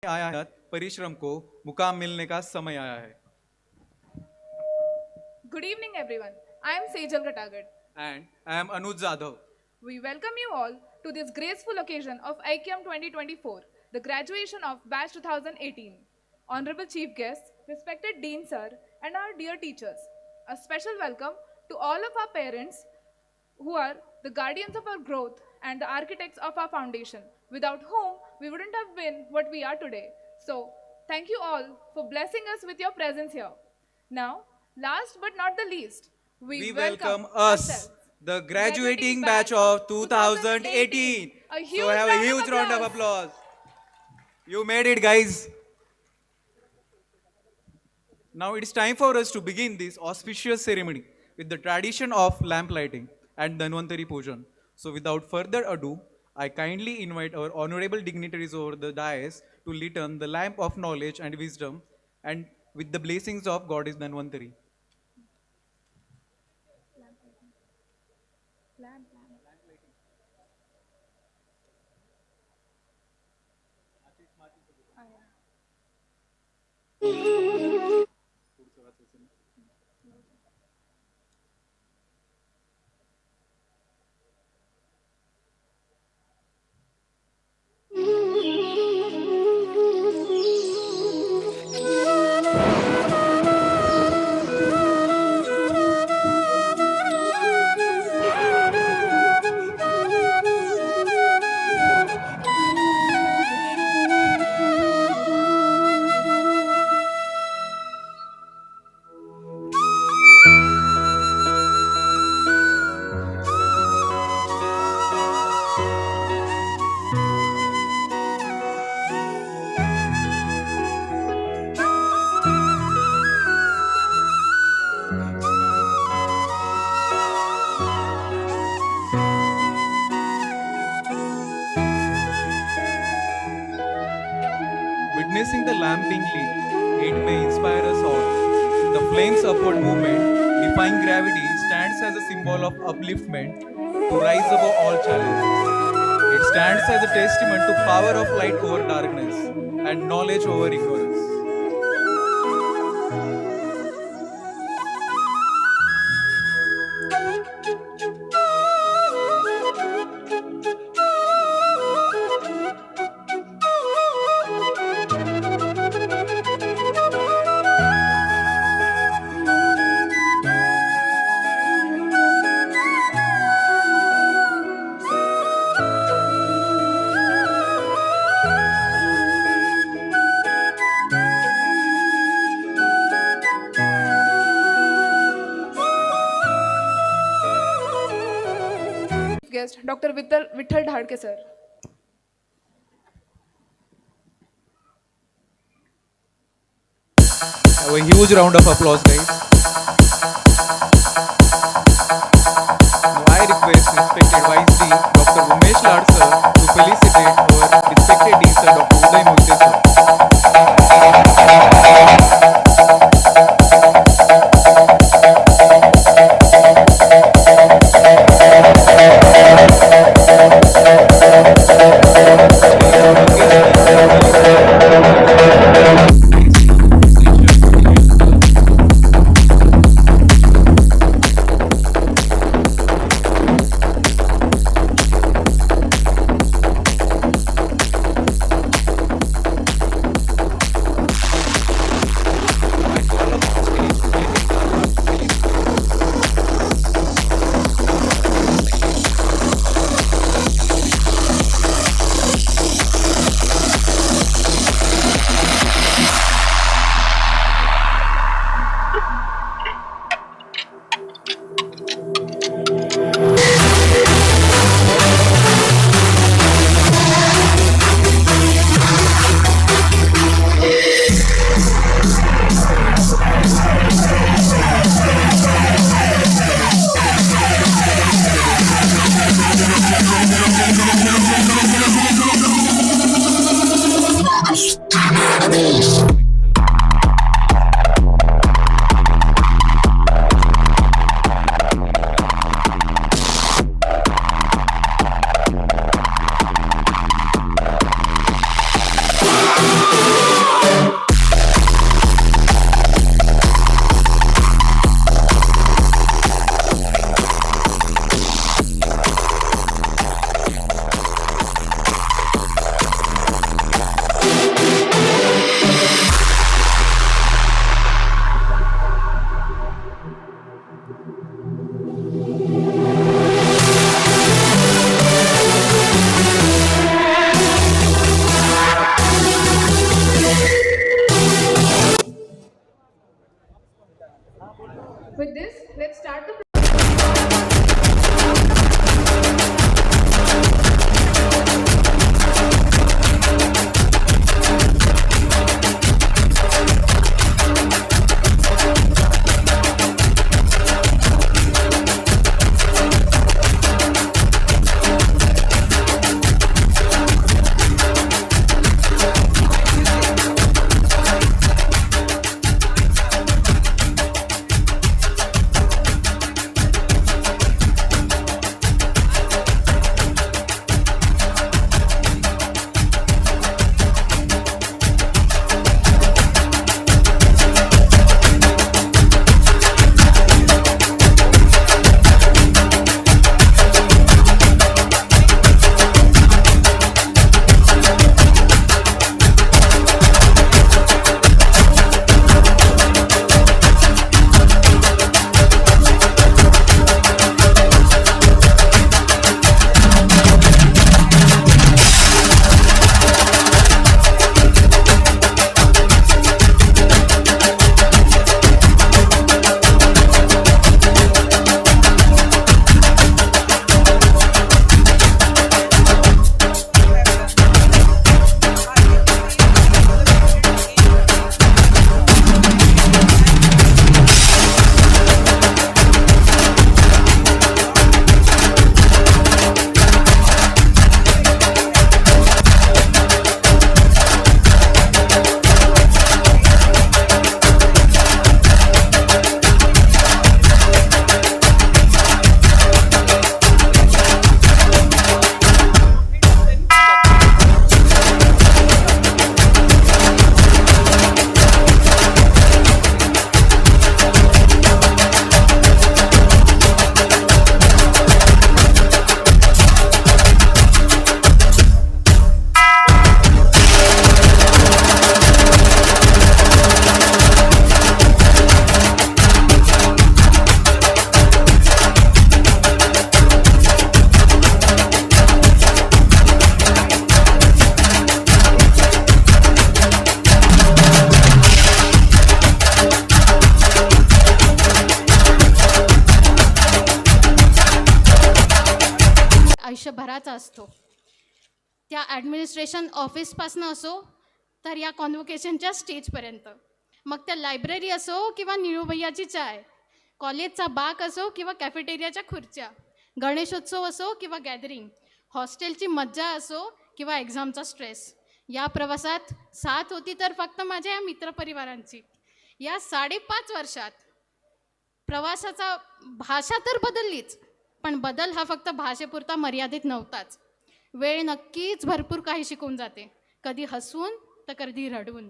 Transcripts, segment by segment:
आया है परिश्रम को मुकाम मिलने का समय आया है. Good evening, everyone. I am Sejal Gatagat. And I am Anuj Jadhav. We welcome you all to this graceful occasion of ICAM 2024, the graduation of Batch 2018. Honorable Chief Guests, respected Dean Sir, and our dear teachers, a special welcome to all of our parents who are the guardians of our growth and the architects of our foundation, without whom we wouldn't have been what we are today. So, thank you all for blessing us with your presence here. Now, last but not the least, We welcome us, ourselves, the graduating batch of 2018. A huge So have a huge round of applause. You made it, guys. Now it is time for us to begin this auspicious ceremony with the tradition of lamp lighting and Dhanvantari Pujan. So without further ado, I kindly invite our honorable dignitaries over the dais to light on the lamp of knowledge and wisdom, and with the blessings of Goddess Dhanvantari. Witnessing the lamp being lit, it may inspire us all. The flame's upward movement, defying gravity, stands as a symbol of upliftment to rise above all challenges. It stands as a testament to power of light over darkness and knowledge over ignorance. Guest, Dr. Vittal Dhadke, sir. Have a huge round of applause, guys. Now I request respected Vice Dean Dr. Umesh Lad sir to felicitate our respected Dean sir Dr. Uday Murthy sir. start the आयुष्यभराचा असतो. त्या administration ऑफिसपासनं असो तर या कॉन्व्होकेशनच्या स्टेजपर्यंत. मग त्या library असो किंवा निळूभैयाची चाय, कॉलेजचा बाग असो किंवा कॅफेटेरियाच्या खुर्च्या, गणेशोत्सव असो किंवा गॅदरिंग, हॉस्टेलची मज्जा असो किंवा एक्झामचा स्ट्रेस. या प्रवासात साथ होती तर फक्त माझ्या या मित्रपरिवारांची. या 5.5 वर्षात प्रवासाचा भाषा तर बदललीच, पण बदल हा फक्त भाषेपुरता मर्यादित नव्हताच. वेळ नक्कीच भरपूर काही शिकवून जाते, कधी हसवून तर कधी रडून.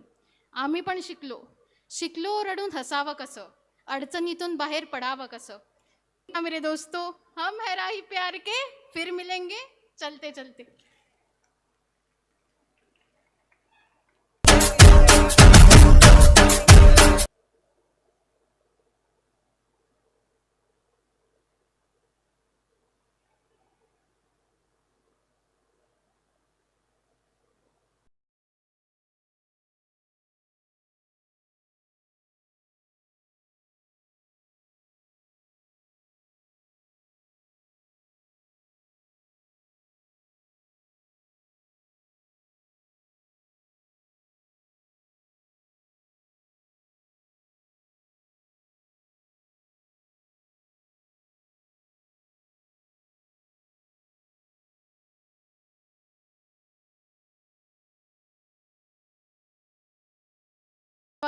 आम्ही पण शिकलो रडून हसावं कसं, अडचणीतून बाहेर पडावं कसं. मेरे दोस्तों, हम है राही प्यार के, फिर मिलेंगे चलते चलते.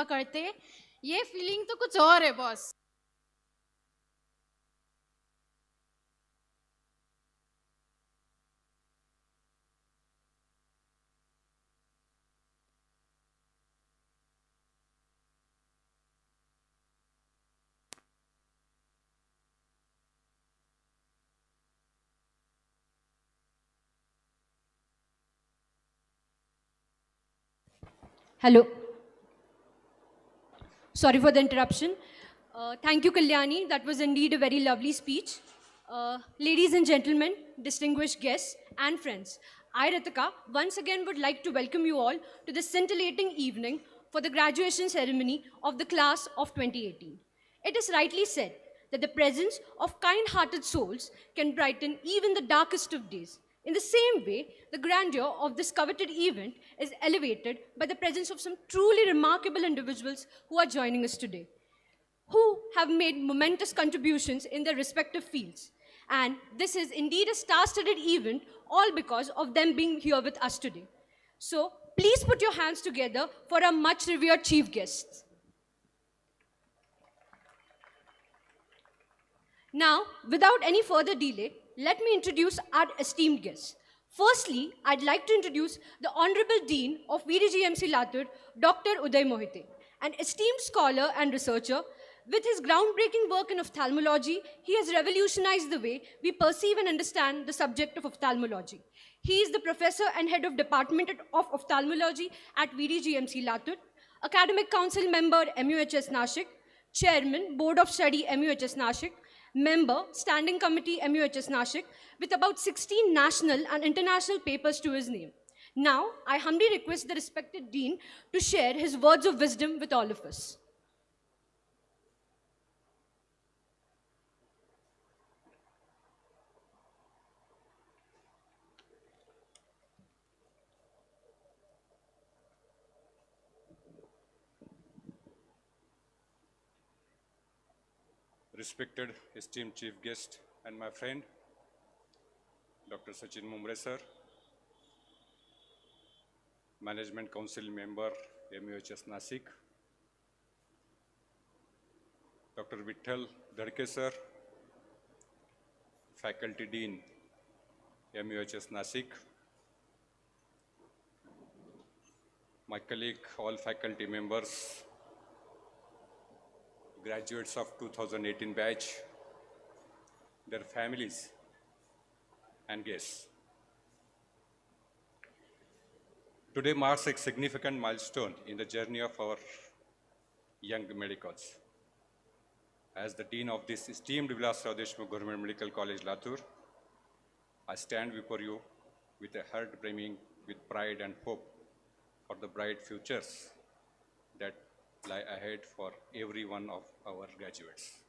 कळते ये फीलिंग तो कुछ और है boss. Hello. Sorry for the interruption. Thank you, Kalyani. That was indeed a very lovely speech. Ladies and gentlemen, distinguished guests and friends, I, Ritika, once again would like to welcome you all to this scintillating evening for the graduation ceremony of the class of 2018. It is rightly said that the presence of kind-hearted souls can brighten even the darkest of days. In the same way, the grandeur of this coveted event is elevated by the presence of some truly remarkable individuals who are joining us today, who have made momentous contributions in their respective fields. And this is indeed a star-studded event, all because of them being here with us today. So please put your hands together for our much revered chief guests. Now, without any further delay, let me introduce our esteemed guests. Firstly, I'd like to introduce the Honorable Dean of VDGMC Latur, Dr. Uday Mohite, an esteemed scholar and researcher. With his groundbreaking work in ophthalmology, he has revolutionized the way we perceive and understand the subject of ophthalmology. He is the professor and head of Department of Ophthalmology at VDGMC Latur, Academic Council member MUHS Nashik, Chairman, Board of Study MUHS Nashik, member, Standing Committee MUHS Nashik, with about 16 national and international papers to his name. Now, I humbly request the respected Dean to share his words of wisdom with all of us. Respected esteemed chief guest and my friend, Dr. Sachin Mumre sir, Management Council member, MUHS Nasik, Dr. Vitthal Dhadke sir, Faculty Dean, MUHS Nasik, my colleague, all faculty members, graduates of 2018 batch, their families and guests. Today marks a significant milestone in the journey of our young medicals. As the Dean of this esteemed Vilasrao Deshmukh Government Medical College, Latur, I stand before you with a heart brimming with pride and hope for the bright futures that lie ahead for every one of our graduates.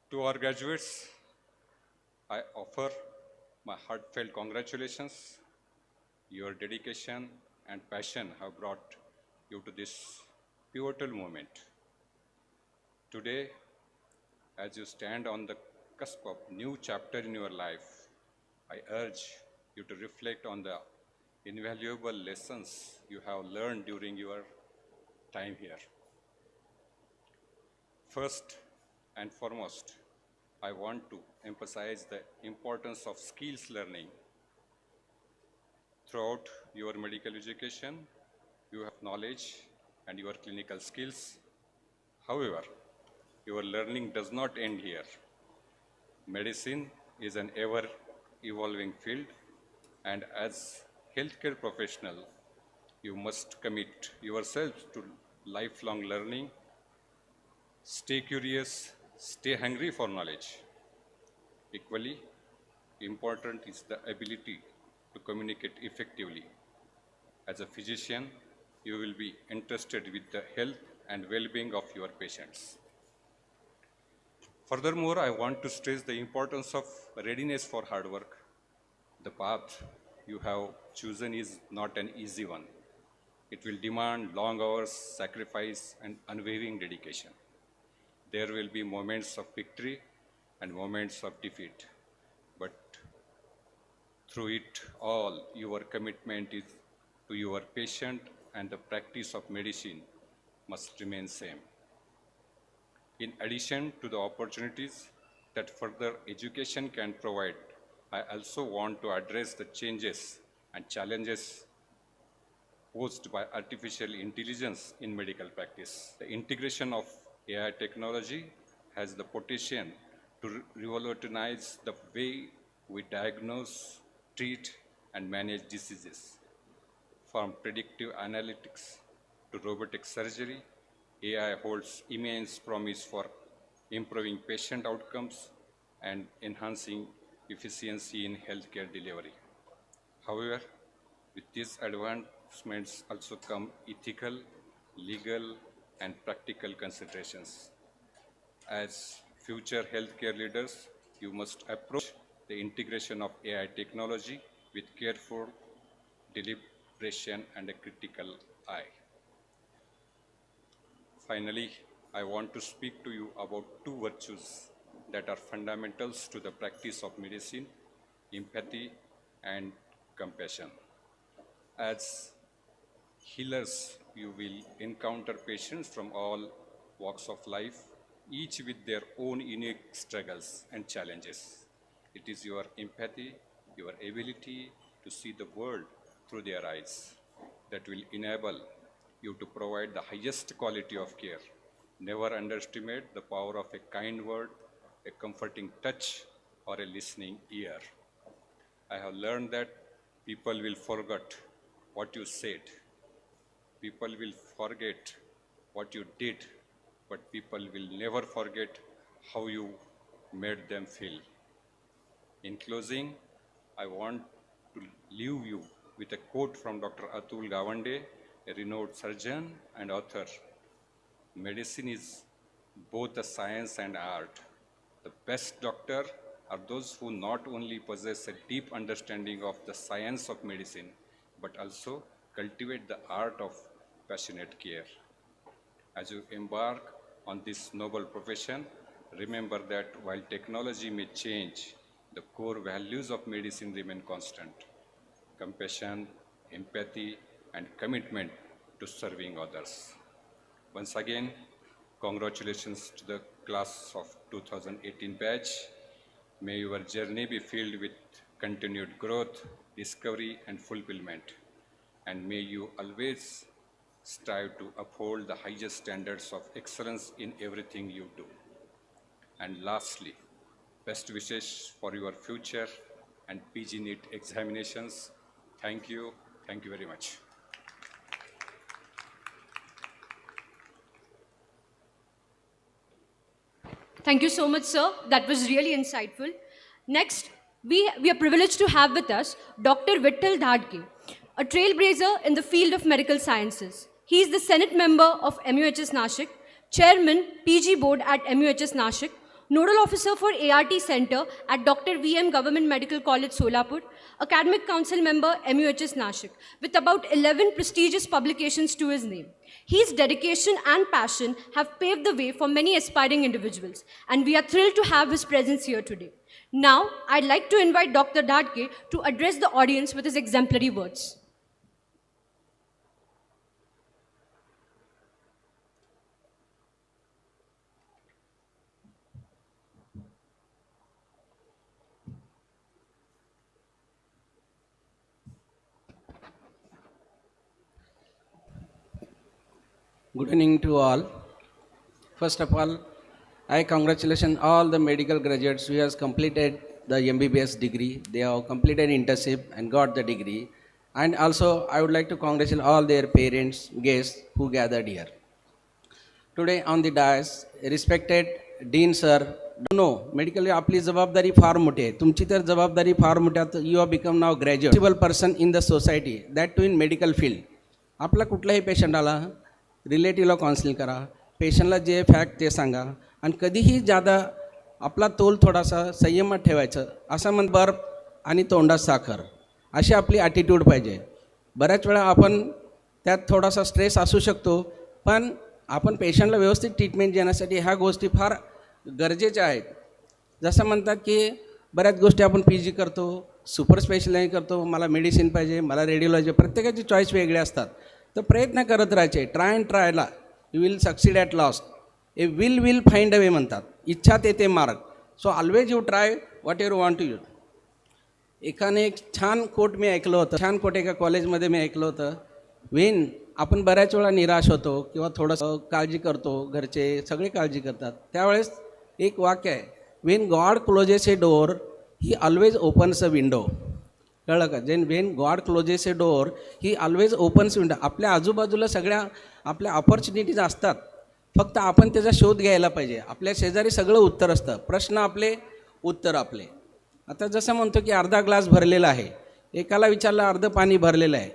To our graduates, I offer my heartfelt congratulations. Your dedication and passion have brought you to this pivotal moment. Today, as you stand on the cusp of new chapter in your life, I urge you to reflect on the invaluable lessons you have learned during your time here. First and foremost, I want to emphasize the importance of skills learning. Throughout your medical education, you have knowledge and your clinical skills. However, your learning does not end here. Medicine is an ever-evolving field, and as healthcare professional, you must commit yourself to lifelong learning. Stay curious, stay hungry for knowledge. Equally important is the ability to communicate effectively. As a physician, you will be entrusted with the health and well-being of your patients. Furthermore, I want to stress the importance of readiness for hard work. The path you have chosen is not an easy one. It will demand long hours, sacrifice, and unwavering dedication. There will be moments of victory and moments of defeat, but through it all, your commitment is to your patient and the practice of medicine must remain same. In addition to the opportunities that further education can provide, I also want to address the changes and challenges posed by artificial intelligence in medical practice. The integration of AI technology has the potential to revolutionize the way we diagnose, treat, and manage diseases. From predictive analytics to robotic surgery, AI holds immense promise for improving patient outcomes and enhancing efficiency in healthcare delivery. However, with these advancements also come ethical, legal, and practical considerations. As future healthcare leaders, you must approach the integration of AI technology with careful deliberation and a critical eye. Finally, I want to speak to you about two virtues that are fundamentals to the practice of medicine: empathy and compassion. As healers, you will encounter patients from all walks of life, each with their own unique struggles and challenges. It is your empathy, your ability to see the world through their eyes, that will enable you to provide the highest quality of care. Never underestimate the power of a kind word, a comforting touch, or a listening ear. I have learned that people will forget what you said. People will forget what you did, but people will never forget how you made them feel. In closing, I want to leave you with a quote from Dr. Atul Gawande, a renowned surgeon and author. Medicine is both a science and art. The best doctor are those who not only possess a deep understanding of the science of medicine, but also cultivate the art of passionate care. As you embark on this noble profession, remember that while technology may change, the core values of medicine remain constant: compassion, empathy, and commitment to serving others. Once again, congratulations to the class of 2018 batch. May your journey be filled with continued growth, discovery, and fulfillment. And may you always strive to uphold the highest standards of excellence in everything you do. And lastly, best wishes for your future and PG NEET examinations. Thank you. Thank you very much. Thank you so much, sir. That was really insightful. Next, we are privileged to have with us Dr. Vittal Dhadke, a trailblazer in the field of medical sciences. He is the Senate member of MUHS Nashik, Chairman PG Board at MUHS Nashik, Nodal Officer for ART Center at Dr. VM Government Medical College Solapur, Academic Council member MUHS Nashik, with about 11 prestigious publications to his name. His dedication and passion have paved the way for many aspiring individuals, and we are thrilled to have his presence here today. Now, I'd like to invite Dr. Dhadke to address the audience with his exemplary words. Good evening to all. First of all, I congratulate all the medical graduates who has completed the MBBS degree. They have completed internship and got the degree. And also, I would like to congratulate all their parents, guests who gathered here. Today on the dais, respected Dean sir, no, medically आपली जबाबदारी फार मोठी आहे. तुमची तर जबाबदारी फार मोठी आहे. You have become now graduate, responsible person in the society, that too in medical field. आपला कुठलाही पेशंट आला, रिलेटिव्हला काउन्सिलिंग करा, पेशंटला जे फॅक्ट ते सांगा, आणि कधीही जादा आपला तोल थोडासा संयमात ठेवायचं. असं म्हणत बर्फ आणि तोंडात साखर अशी आपली ॲटिट्यूड पाहिजे. बऱ्याच वेळा आपण त्यात थोडासा स्ट्रेस असू शकतो, पण आपण पेशंटला व्यवस्थित ट्रीटमेंट देण्यासाठी ह्या गोष्टी फार गरजेच्या आहेत. जसं म्हणतात की बऱ्याच गोष्टी आपण PG करतो, सुपर स्पेशलायझिंग करतो, मला मेडिसिन पाहिजे, मला रेडिओलॉजी, प्रत्येकाची चॉईस वेगळे असतात. तर प्रयत्न करत राहायचे. ट्राय अँड ट्रायला you will succeed at last. A will find a way म्हणतात, इच्छात येते मार्ग. So always you try whatever want to you. एकाने एक छान कोट मी ऐकलं होतं, छान कोट एका कॉलेजमध्ये मी ऐकलं होतं. वेन आपण बऱ्याच वेळा निराश होतो किंवा थोडंसं काळजी करतो, घरचे सगळे काळजी करतात, त्यावेळेस एक वाक्य आहे, when God closes a door he always opens a window. कळलं का? When God closes a door he always opens window. आपल्या आजूबाजूला सगळ्या आपल्या ऑपॉर्च्युनिटीज असतात, फक्त आपण त्याचा शोध घ्यायला पाहिजे. आपल्या शेजारी सगळं उत्तर असतं, प्रश्न आपले, उत्तर आपले. आता जसं म्हणतो की अर्धा ग्लास भरलेला आहे, एकाला विचारलं अर्धं पाणी भरलेलं आहे,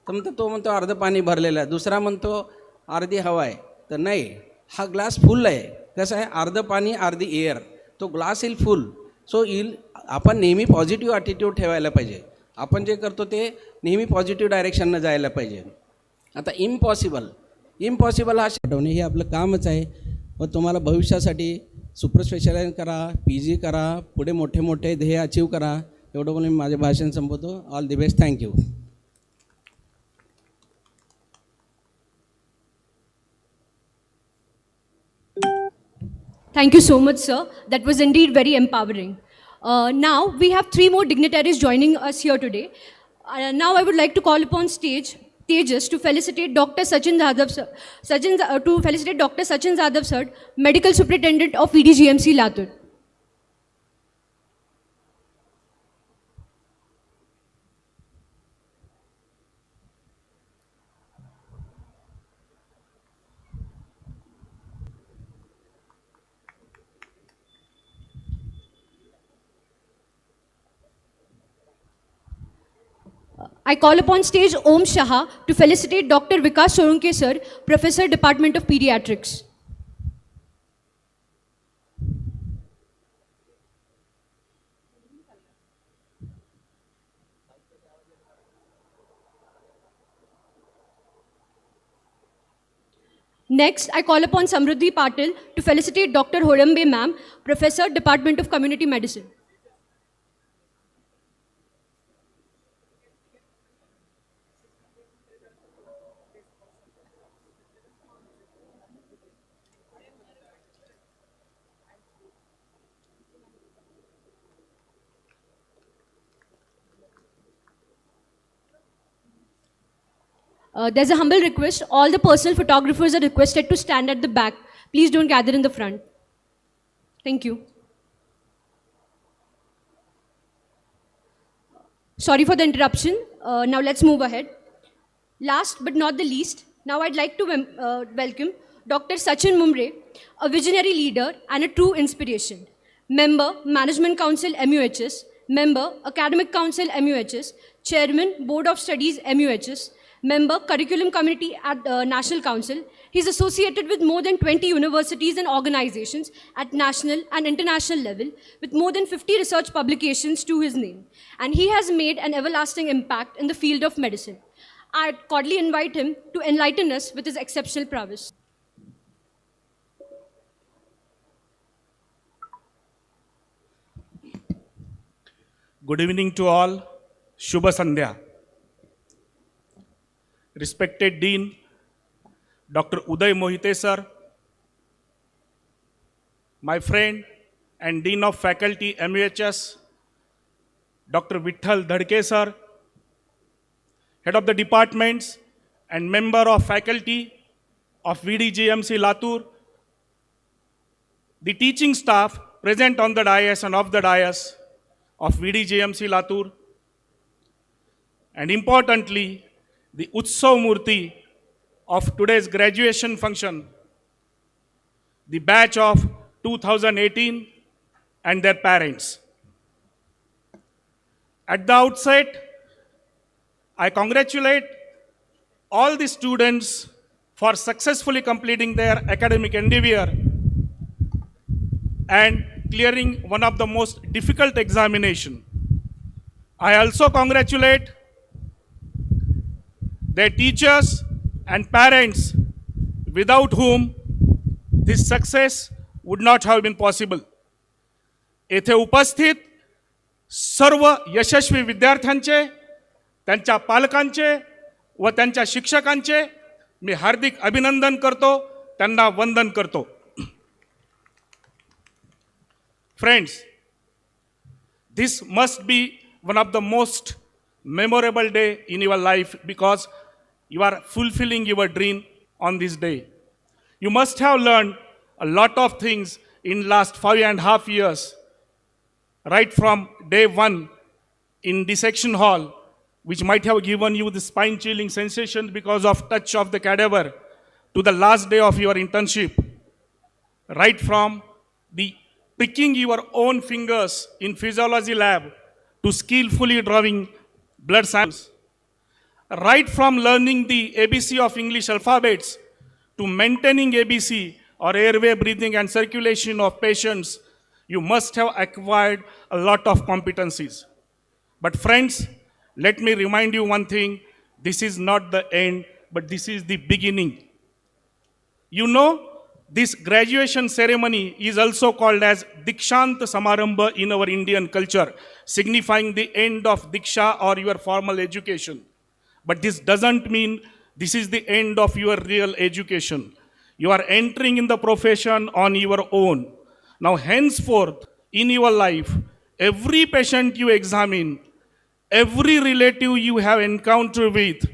तर तो म्हणतो अर्धं पाणी भरलेलं आहे. दुसरा म्हणतो अर्धी हवा आहे, तर नाही, हा ग्लास फुल आहे. कसं आहे, अर्धं पाणी अर्धी एअर, तो ग्लास येईल फुल. सो येईल, आपण नेहमी पॉझिटिव्ह ॲटिट्यूड ठेवायला पाहिजे. आपण जे करतो ते नेहमी पॉझिटिव्ह डायरेक्शननं जायला पाहिजे. आता इम्पॉसिबल हा पाठवणे हे आपलं कामच आहे. व तुम्हाला भविष्यासाठी सुपर स्पेशलायझ करा, PG करा, पुढे मोठे मोठे ध्येय अचीव करा. एवढं बोलून मी माझे भाषण संपवतो. All the best. Thank you. Thank you so much, sir. That was indeed very empowering. Now we have 3 more dignitaries joining us here today. Now I would like to call upon stages to felicitate Dr. Sachin Zadhav sir, Medical Superintendent of VDGMC Latur. I call upon stage Om Shaha to felicitate Dr. Vikas Sorunke sir, Professor, Department of Pediatrics. Next, I call upon Samruddhi Patil to felicitate Dr. Horambe ma'am, Professor, Department of Community Medicine. There's a humble request. All the personal photographers are requested to stand at the back. Please don't gather in the front. Thank you. Sorry for the interruption. Now let's move ahead. Last but not the least, now I'd like to welcome Dr. Sachin Mumre, a visionary leader and a true inspiration. Member, Management Council MUHS, Member, Academic Council MUHS, Chairman, Board of Studies MUHS, Member, Curriculum Committee at National Council. He's associated with more than 20 universities and organizations at national and international level, with more than 50 research publications to his name. And he has made an everlasting impact in the field of medicine. I cordially invite him to enlighten us with his exceptional prowess. Good evening to all. Shubha Sandhya. Respected Dean, Dr. Uday Mohite sir, my friend and Dean of Faculty MUHS, Dr. Vitthal Dhadke sir, Head of the Departments and Member of Faculty of VDGMC Latur, the teaching staff present on the dais and off the dais of VDGMC Latur, and importantly, the Utsav Murti of today's graduation function, the batch of 2018 and their parents. At the outset, I congratulate all the students for successfully completing their academic endeavor and clearing one of the most difficult examinations. I also congratulate their teachers and parents, without whom this success would not have been possible. येथे उपस्थित सर्व यशस्वी विद्यार्थ्यांचे, त्यांच्या पालकांचे व त्यांच्या शिक्षकांचे मी हार्दिक अभिनंदन करतो, त्यांना वंदन करतो. Friends, this must be one of the most memorable day in your life because you are fulfilling your dream on this day. You must have learned a lot of things in last 5.5 years, right from day one in dissection hall, which might have given you the spine-chilling sensation because of touch of the cadaver, to the last day of your internship, right from the picking your own fingers in physiology lab to skillfully drawing blood samples, right from learning the ABC of English alphabets to maintaining ABC or airway breathing and circulation of patients, you must have acquired a lot of competencies. But friends, let me remind you one thing. This is not the end, but this is the beginning. You know, this graduation ceremony is also called as Dikshant Samarambha in our Indian culture, signifying the end of Diksha or your formal education. But this doesn't mean this is the end of your real education. You are entering in the profession on your own. Now, henceforth, in your life, every patient you examine, every relative you have encountered with,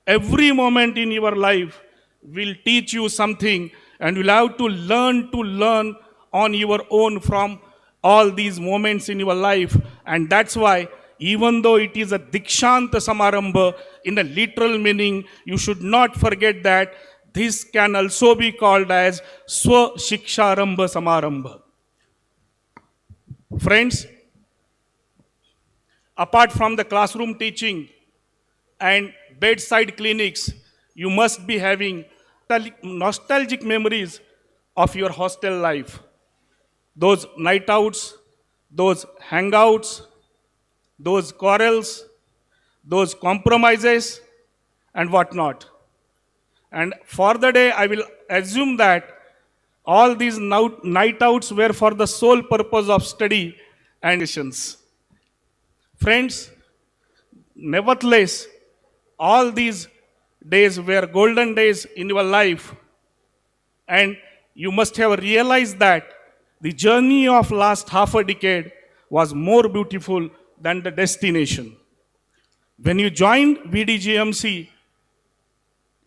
every moment in your life will teach you something, and you'll have to learn on your own from all these moments in your life. And that's why, even though it is a Dikshant Samarambha, in a literal meaning, you should not forget that this can also be called as Swa Shiksharambha Samarambha. Friends, apart from the classroom teaching and bedside clinics, you must be having nostalgic memories of your hostel life. Those night outs, those hangouts, those quarrels, those compromises, and whatnot. And for the day, I will assume that all these night outs were for the sole purpose of study and sessions. Friends, nevertheless, all these days were golden days in your life, and you must have realized that the journey of last half a decade was more beautiful than the destination. When you joined VDGMC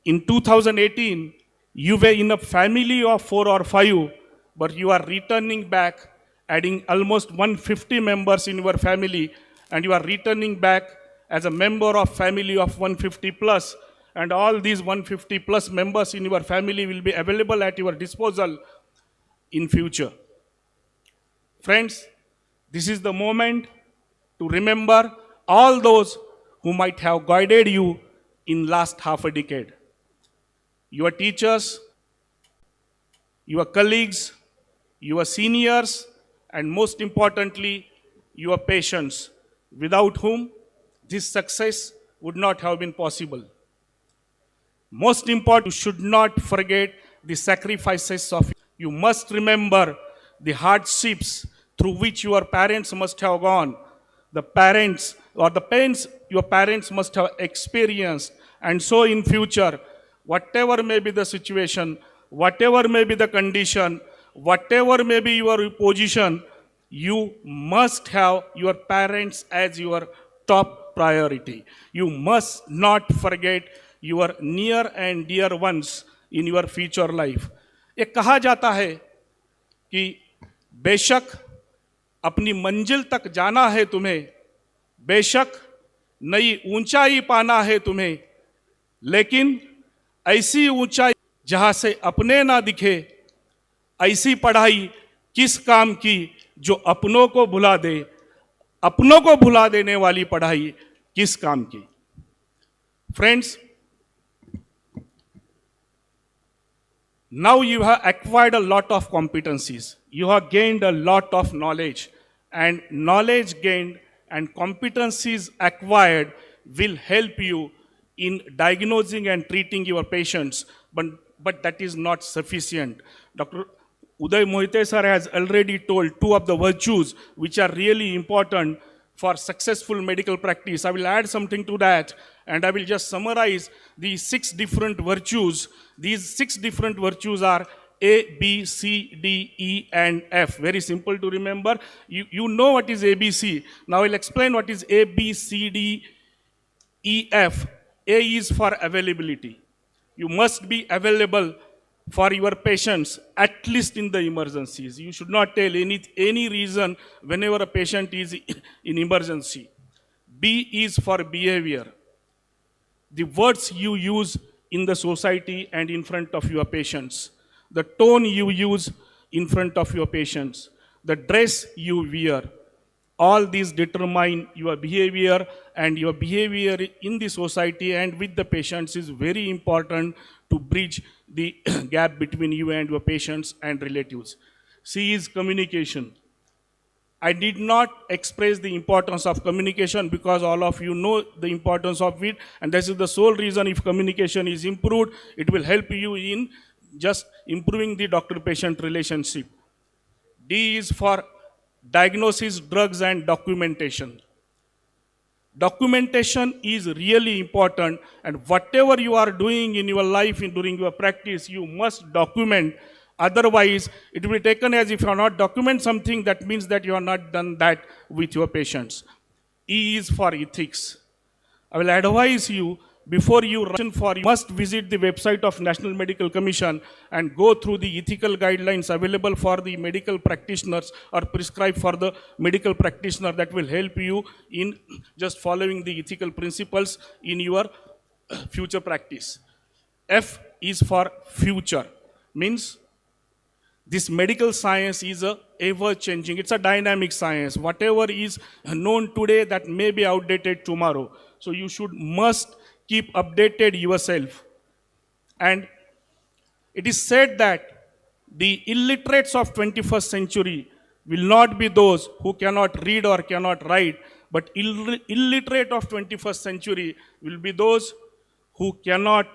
in 2018, you were in a family of 4 or 5, but you are returning back, adding almost 150 members in your family, and you are returning back as a member of family of 150 plus, and all these 150 plus members in your family will be available at your disposal in future. Friends, this is the moment to remember all those who might have guided you in last half a decade. Your teachers, your colleagues, your seniors, and most importantly, your patients, without whom this success would not have been possible. Most important, you should not forget the sacrifices of you must remember the hardships through which your parents must have gone, the parents or the pains your parents must have experienced. And so in future, whatever may be the situation, whatever may be the condition, whatever may be your position, you must have your parents as your top priority. You must not forget your near and dear ones in your future life. ये कहा जाता है कि बेशक अपनी मंजिल तक जाना है तुम्हें, बेशक नई ऊंचाई पाना है तुम्हें, लेकिन ऐसी ऊंचाई जहां से अपने ना दिखे, ऐसी पढ़ाई किस काम की जो अपनों को भुला दे, अपनों को भुला देने वाली पढ़ाई किस काम की. Friends, now you have acquired a lot of competencies. You have gained a lot of knowledge, and knowledge gained and competencies acquired will help you in diagnosing and treating your patients, but that is not sufficient. Dr. Uday Mohite sir has already told 2 of the virtues which are really important for successful medical practice. I will add something to that, and I will just summarize the 6 different virtues. These 6 different virtues are A, B, C, D, E, and F. Very simple to remember. You know what is ABC. Now I'll explain what is A, B, C, D, E, F. A is for availability. You must be available for your patients, at least in the emergencies. You should not tell any reason whenever a patient is in emergency. B is for behavior. The words you use in the society and in front of your patients, the tone you use in front of your patients, the dress you wear, all these determine your behavior and your behavior in the society and with the patients is very important to bridge the gap between you and your patients and relatives. C is communication. I did not express the importance of communication because all of you know the importance of it, and this is the sole reason. If communication is improved, it will help you in just improving the doctor-patient relationship. D is for diagnosis, drugs, and documentation. Documentation is really important, and whatever you are doing in your life during your practice, you must document. Otherwise, it will be taken as if you are not document something, that means that you have not done that with your patients. E is for ethics. I will advise you, before you must visit the website of National Medical Commission and go through the ethical guidelines available for the medical practitioners or prescribed for the medical practitioner, that will help you in just following the ethical principles in your future practice. F is for future, means this medical science is a ever-changing, it's a dynamic science. Whatever is known today, that may be outdated tomorrow. So you must keep updated yourself. And it is said that the illiterates of 21st century will not be those who cannot read or cannot write, but illiterate of 21st century will be those who cannot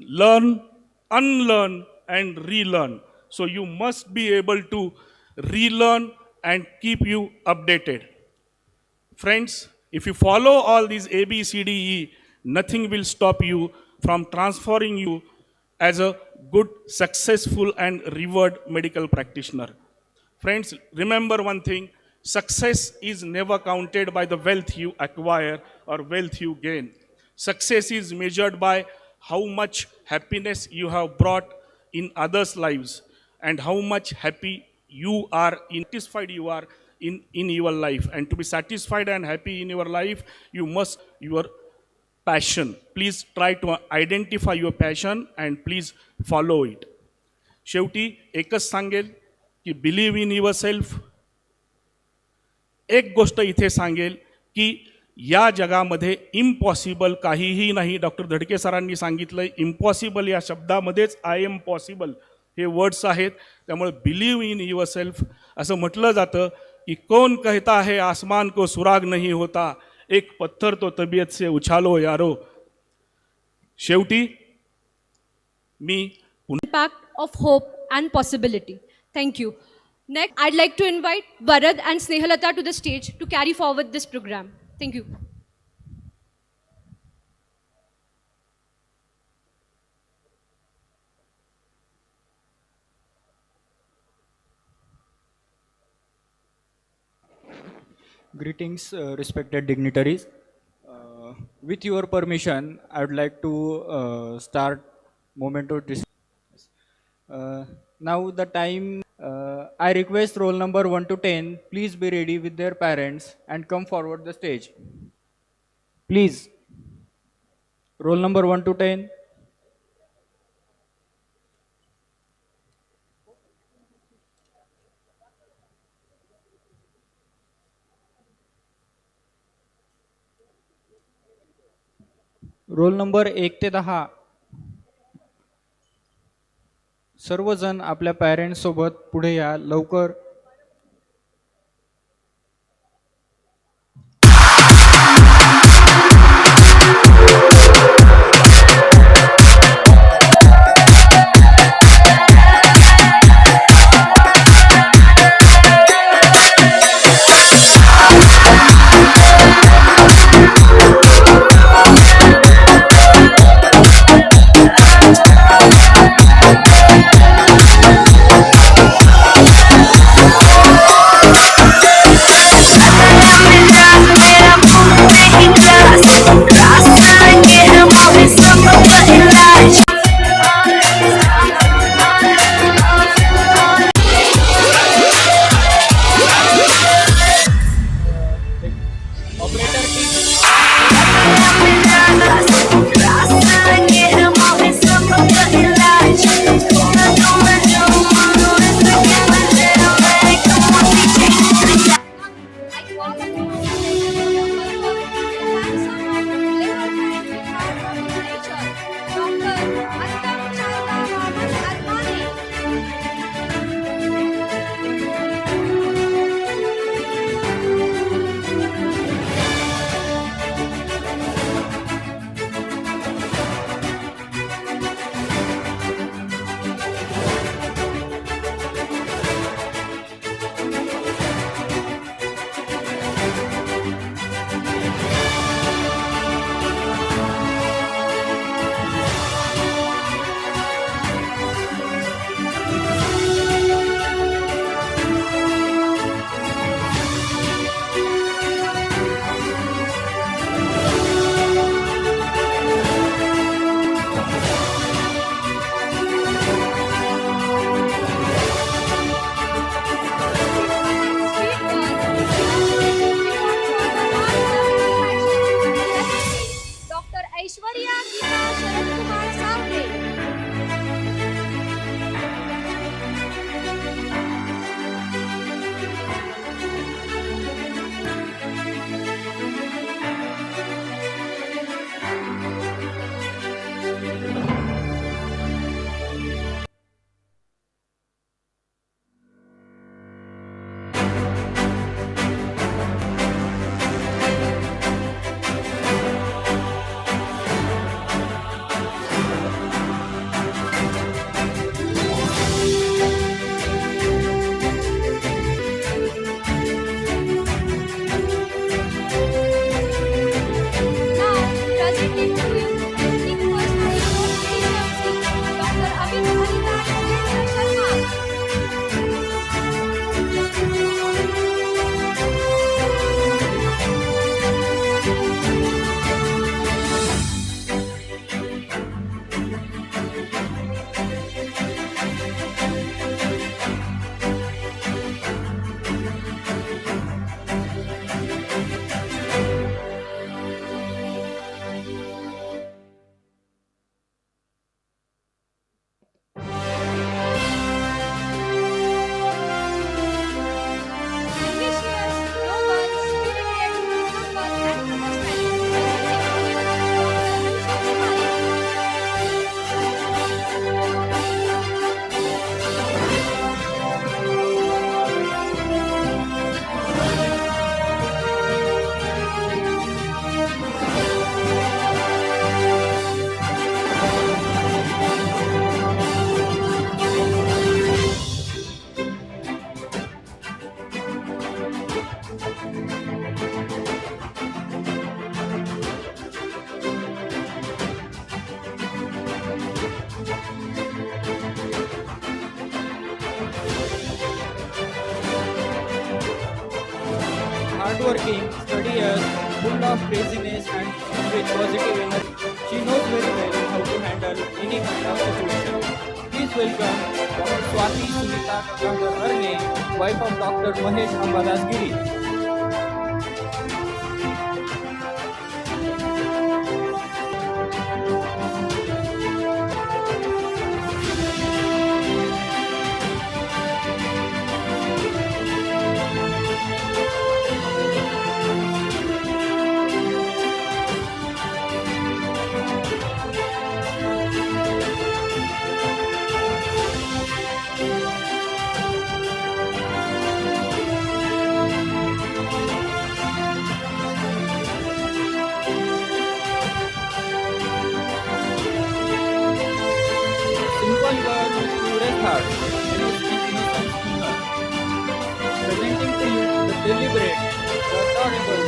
learn, unlearn, and relearn. So you must be able to relearn and keep you updated. Friends, if you follow all these A, B, C, D, E, nothing will stop you from transferring you as a good, successful, and revered medical practitioner. Friends, remember one thing, success is never counted by the wealth you acquire or wealth you gain. Success is measured by how much happiness you have brought in others' lives, and how much happy you are, satisfied you are in your life. And to be satisfied and happy in your life, you must your passion. Please try to identify your passion and please follow it. शेवटी एकच सांगेल की believe in your self. एक गोष्ट इथे सांगेल की या जगामध्ये इम्पॉसिबल काहीही नाही. डॉक्टर धडके सरांनी सांगितलं, इम्पॉसिबल या शब्दामध्येच I am possible hey words आहेत. त्यामुळे बिलीव्ह इन युअर सेल्फ असं म्हटलं जातं की कौन कहता है आसमान को सुराग नहीं होता, एक पत्थर तो तबीयत से उछालो यारो. शेवटी मी Impact of hope and possibility. Thank you. Next, I'd like to invite Varad and Snehalata to the stage to carry forward this program. Thank you. Greetings, respected dignitaries. With your permission, I would like to start momento. Now the time, I request roll number 1 to 10, please be ready with their parents and come forward the stage. Please. Roll number 1 to 10. Roll number 1 ते 10. सर्वजण आपल्या parents सोबत पुढे या लवकर. hardworking, studious, full of craziness and with positive energy. She knows very well how to handle any kind of situation. Please welcome Dr. Swati Sunita Dr. Arne, wife of Dr. Mahesh Ambadas Giri. Simple girl with purest heart, honest and innocent in her. Presenting to you the deliberate, the adorable,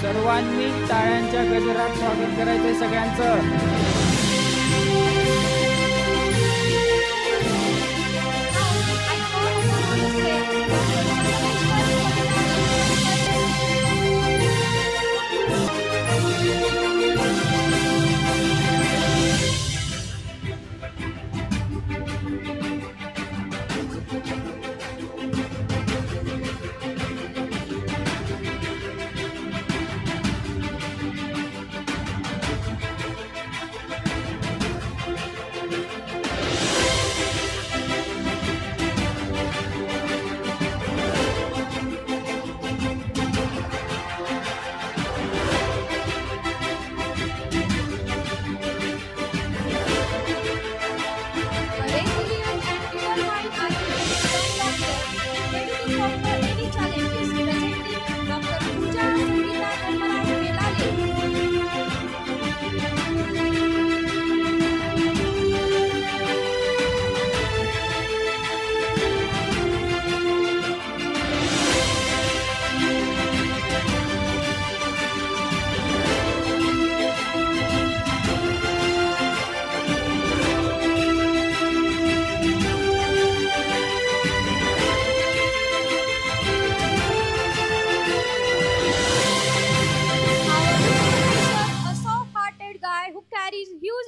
सर्वांनी टाळ्यांच्या गजरात स्वागत करायचंय सगळ्यांचं.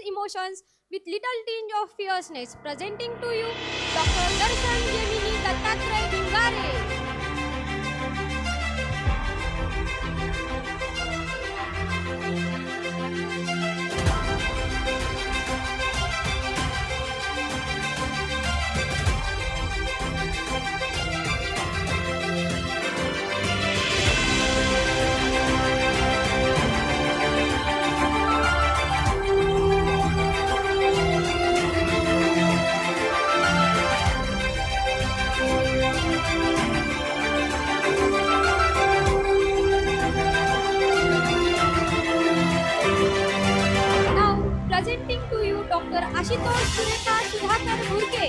Emotions with little tinge of fierceness, presenting to you Dr. Darshan Gemini Dattatray Dungare. Presenting to you Dr. Ashutosh Sureka Sudhakar Murke.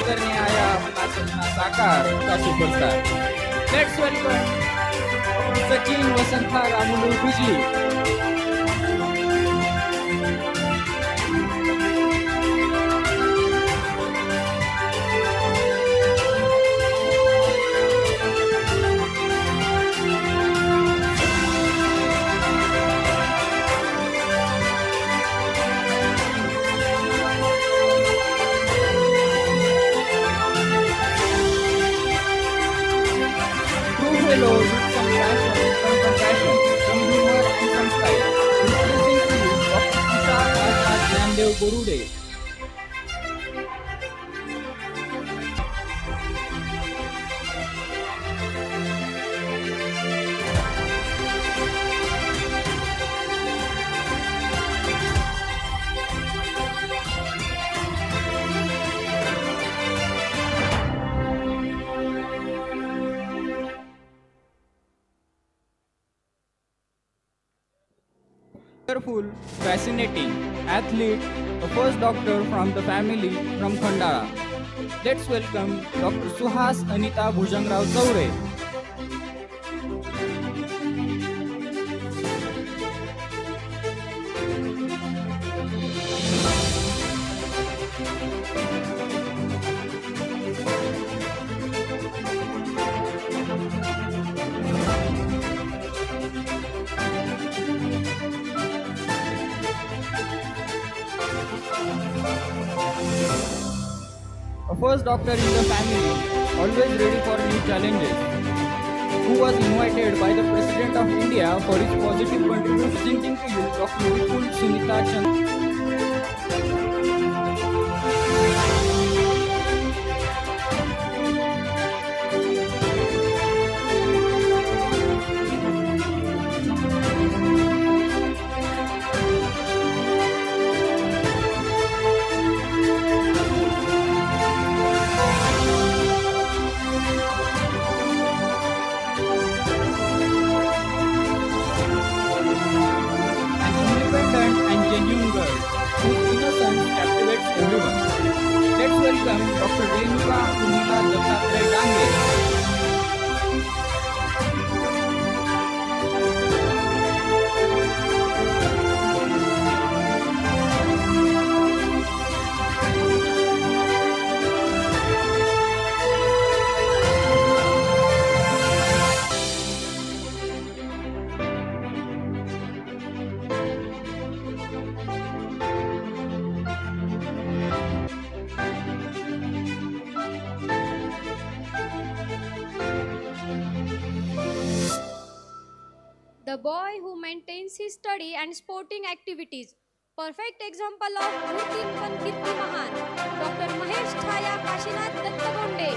करने आया अपना सपना साकार का superstar. Let's welcome Sachin Vasanta Ramulu Bijli. Borude. Wonderful, fascinating, athlete, the first doctor from the family from Khandala. Let's welcome Dr. Suhas Anita Bhujangrao Chaure. A first doctor in the family, always ready for new challenges, who was invited by the President of India for his positive contribution. Presenting to you Dr. Vipul Sunita Chand. Independent and genuine girl whose innocence captivates everyone. Let's welcome Dr. Renuka Unila Dattatre Dange. The boy who maintains his study and sporting activities. Perfect example of Murtinpan Kirti Mahan. Dr. Mahesh Chhaya Kashinath Dattagonde.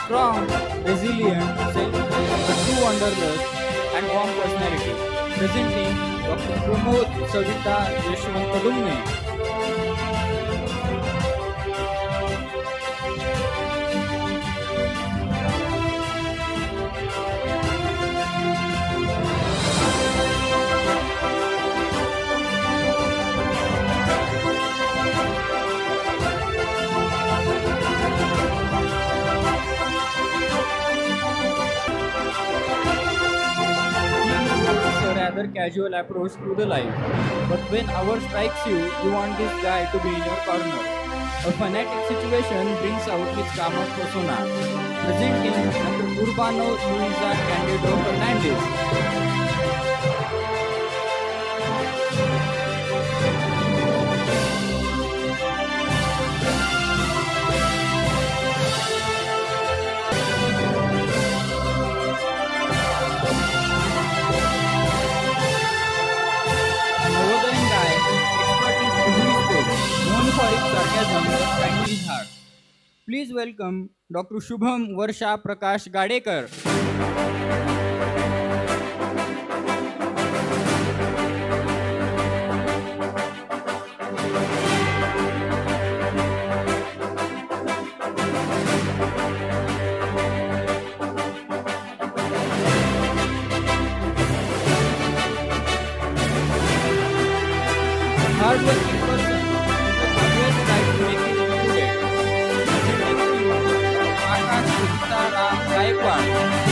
Strong, resilient, self-made, a true wanderlust and warm personality. Presenting Dr. Pramod Savita Yashwant Kadumne. A rather casual approach to the life. But when hour strikes you, you want this guy to be in your corner. A fanatic situation brings out his calmer persona. Presenting Dr. Urbano Luisa Candido Fernandez. Navodayan guy, expert in every sport, known for his sarcasm and kindly heart. Please welcome Dr. Shubham Varsha Prakash Gadekar. Hardworking person who always tries to make it up to date. Presenting to you Akash Sitaram Gaikwad.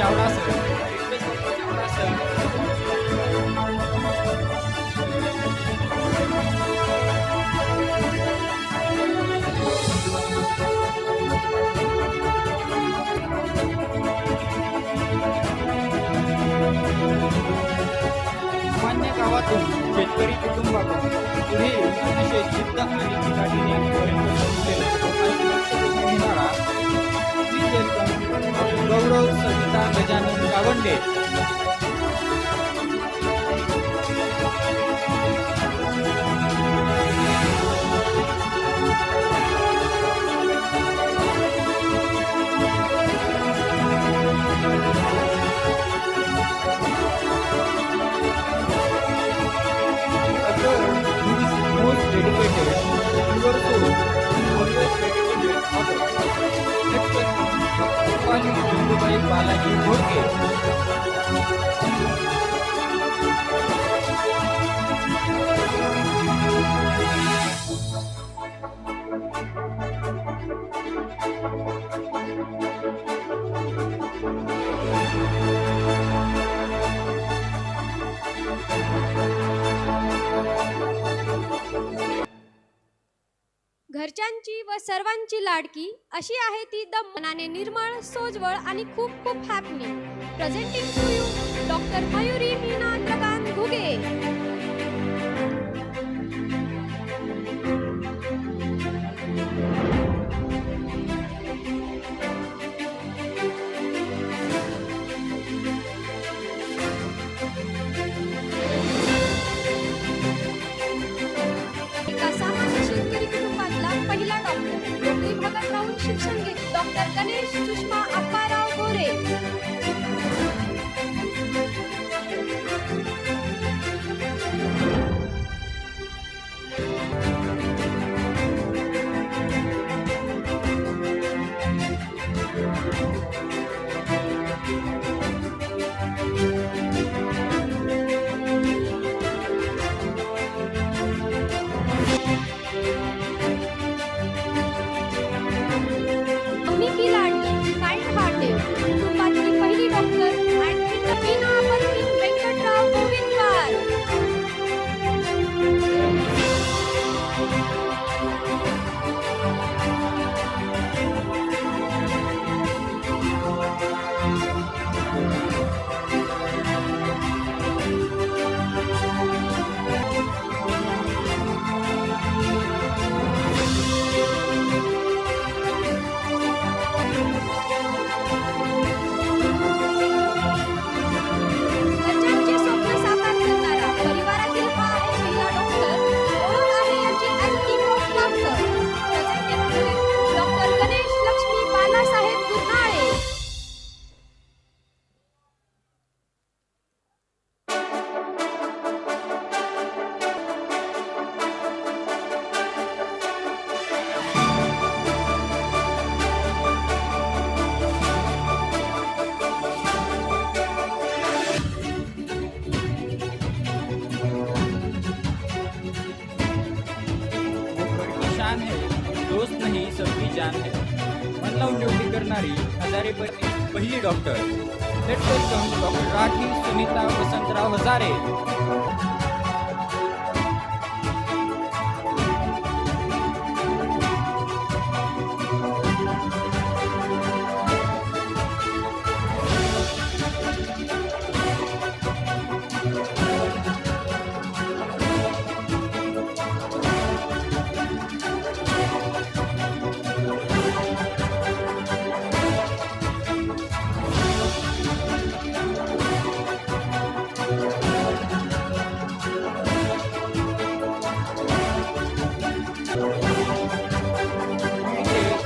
Chavda sir. Request Dr. Chavda sir. सामान्य गावातून शेतकरी कुटुंबातून पुढे अतिशय जिद्द आणि चिकाटीने पर्यंत पोहोचलेला आणि लक्ष वेधून घेणारा Please welcome Dr. Gaurav Savita Gajanan Gawande. A girl who is most dedicated, cheerful, and always ready to help others. Let's welcome Dr. Rupali Dundubai Balaji Ghorke. घरच्यांची व सर्वांची लाडकी अशी आहे ती दम मनाने निर्मळ सोजवळ आणि खूप खूप हॅपनी. Presenting to you doctor Mayuri Meena Chandrakant Ghuge. एका सामान्य शेतकरी कुटुंबातला पहिला डॉक्टर नोकरी भागात राहून शिक्षण घेत डॉक्टर गणेश सुषमा अप्पाराव गोरे. आम्ही की लाडली काइंड हार्टेड कुटुंबातली पहिली डॉक्टर अँड मीना परवीन व्यंकटराव गोविंदवार. घरच्यांचे स्वप्न साकार करणारा परिवारातील हा आहे पहिला डॉक्टर. ओळख आहे याची as king of doctor. Presenting to you doctor Ganesh Laxmi Balasaheb Gurnale. Doctor की शान है, दोस्त नहीं सबकी जान है. मन लावून ड्युटी करणारी हजारे पहिली doctor. Let's welcome doctor Rathi Sunita Vasantrao Hazare.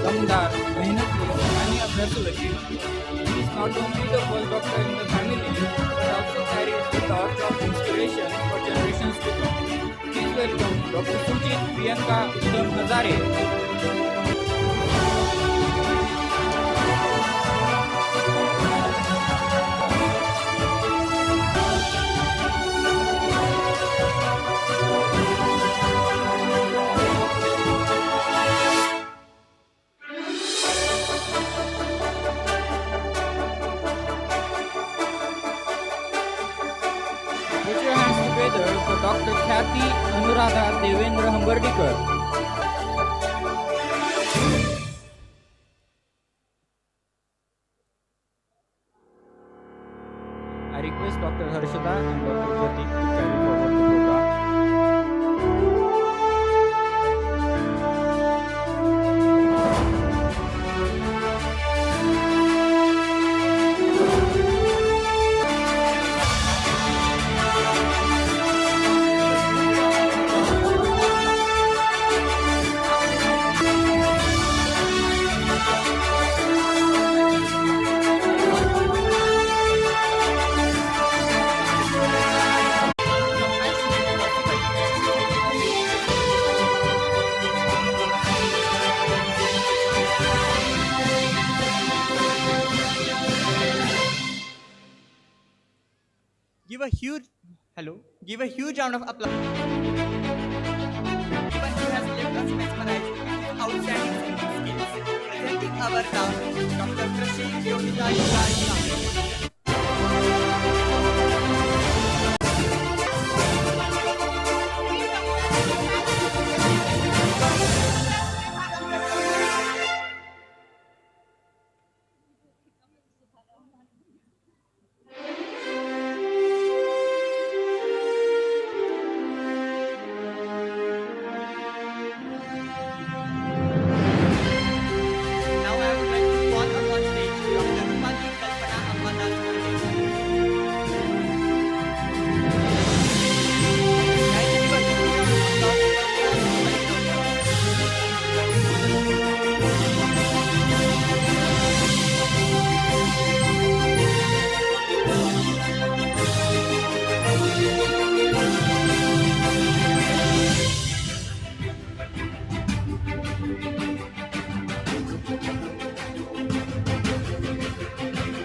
दमदार, मेहनती आणि अभ्यासू व्यक्ती. He is not only the first doctor in the family, but also carries the torch of inspiration for generations to come. Please welcome Dr. Sujit Priyanka Uttam Hazare. Doctor ख्याती Anuradha Devendra Hambardikar. I request Dr. Harshada and Dr. Jyoti to carry forward the program. Give a huge round of applause. Even who has left us mesmerized with his outstanding singing skills. Presenting our now, Dr. Krishi Yogitai. Now I would like to call upon stage Dr. Rupali Kalpana Ammadas Pandey. Guys, give a big round of applause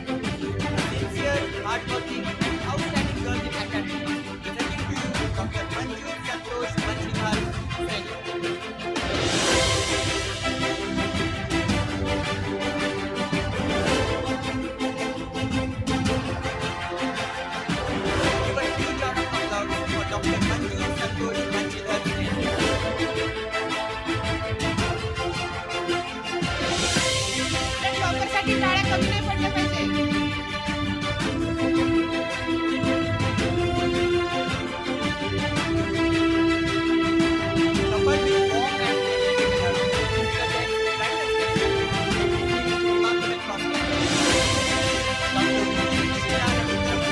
sincere, hardworking, and outstanding girls in academy. Presenting to you Dr. Manju Santosh Manjidhar Seni. Give a huge round of applause for Dr. Manju Santosh Manjidhar Seni. टॉपरसाठी टाळ्या कमी नाही पडल्या पाहिजे. Coupled with warm and dedicated energy, remarkable prospect. Dr. Shila Ravindra.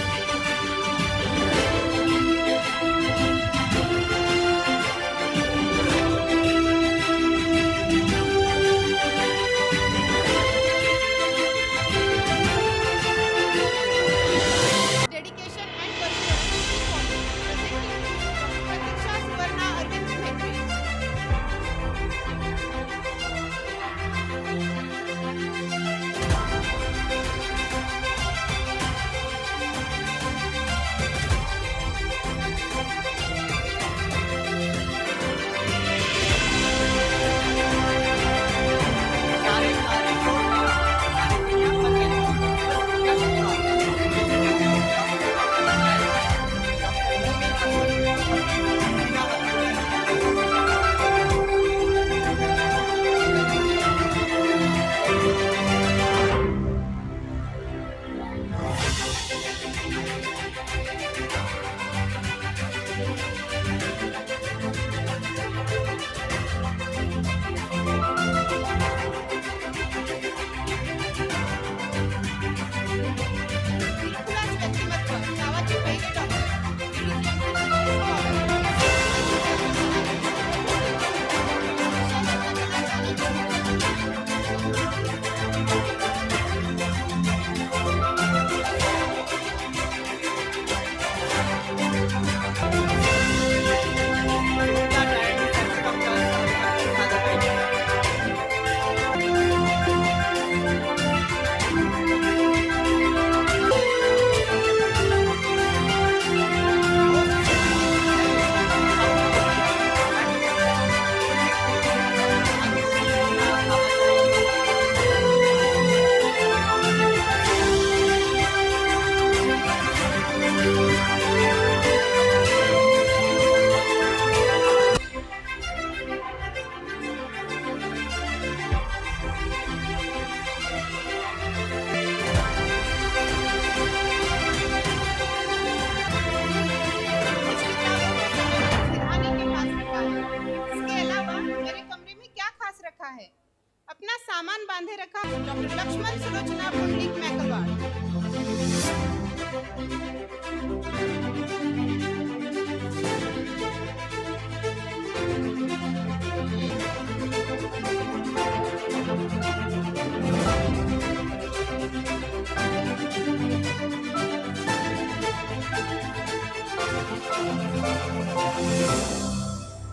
Lakshman Sulochana Pundik Mekalwar.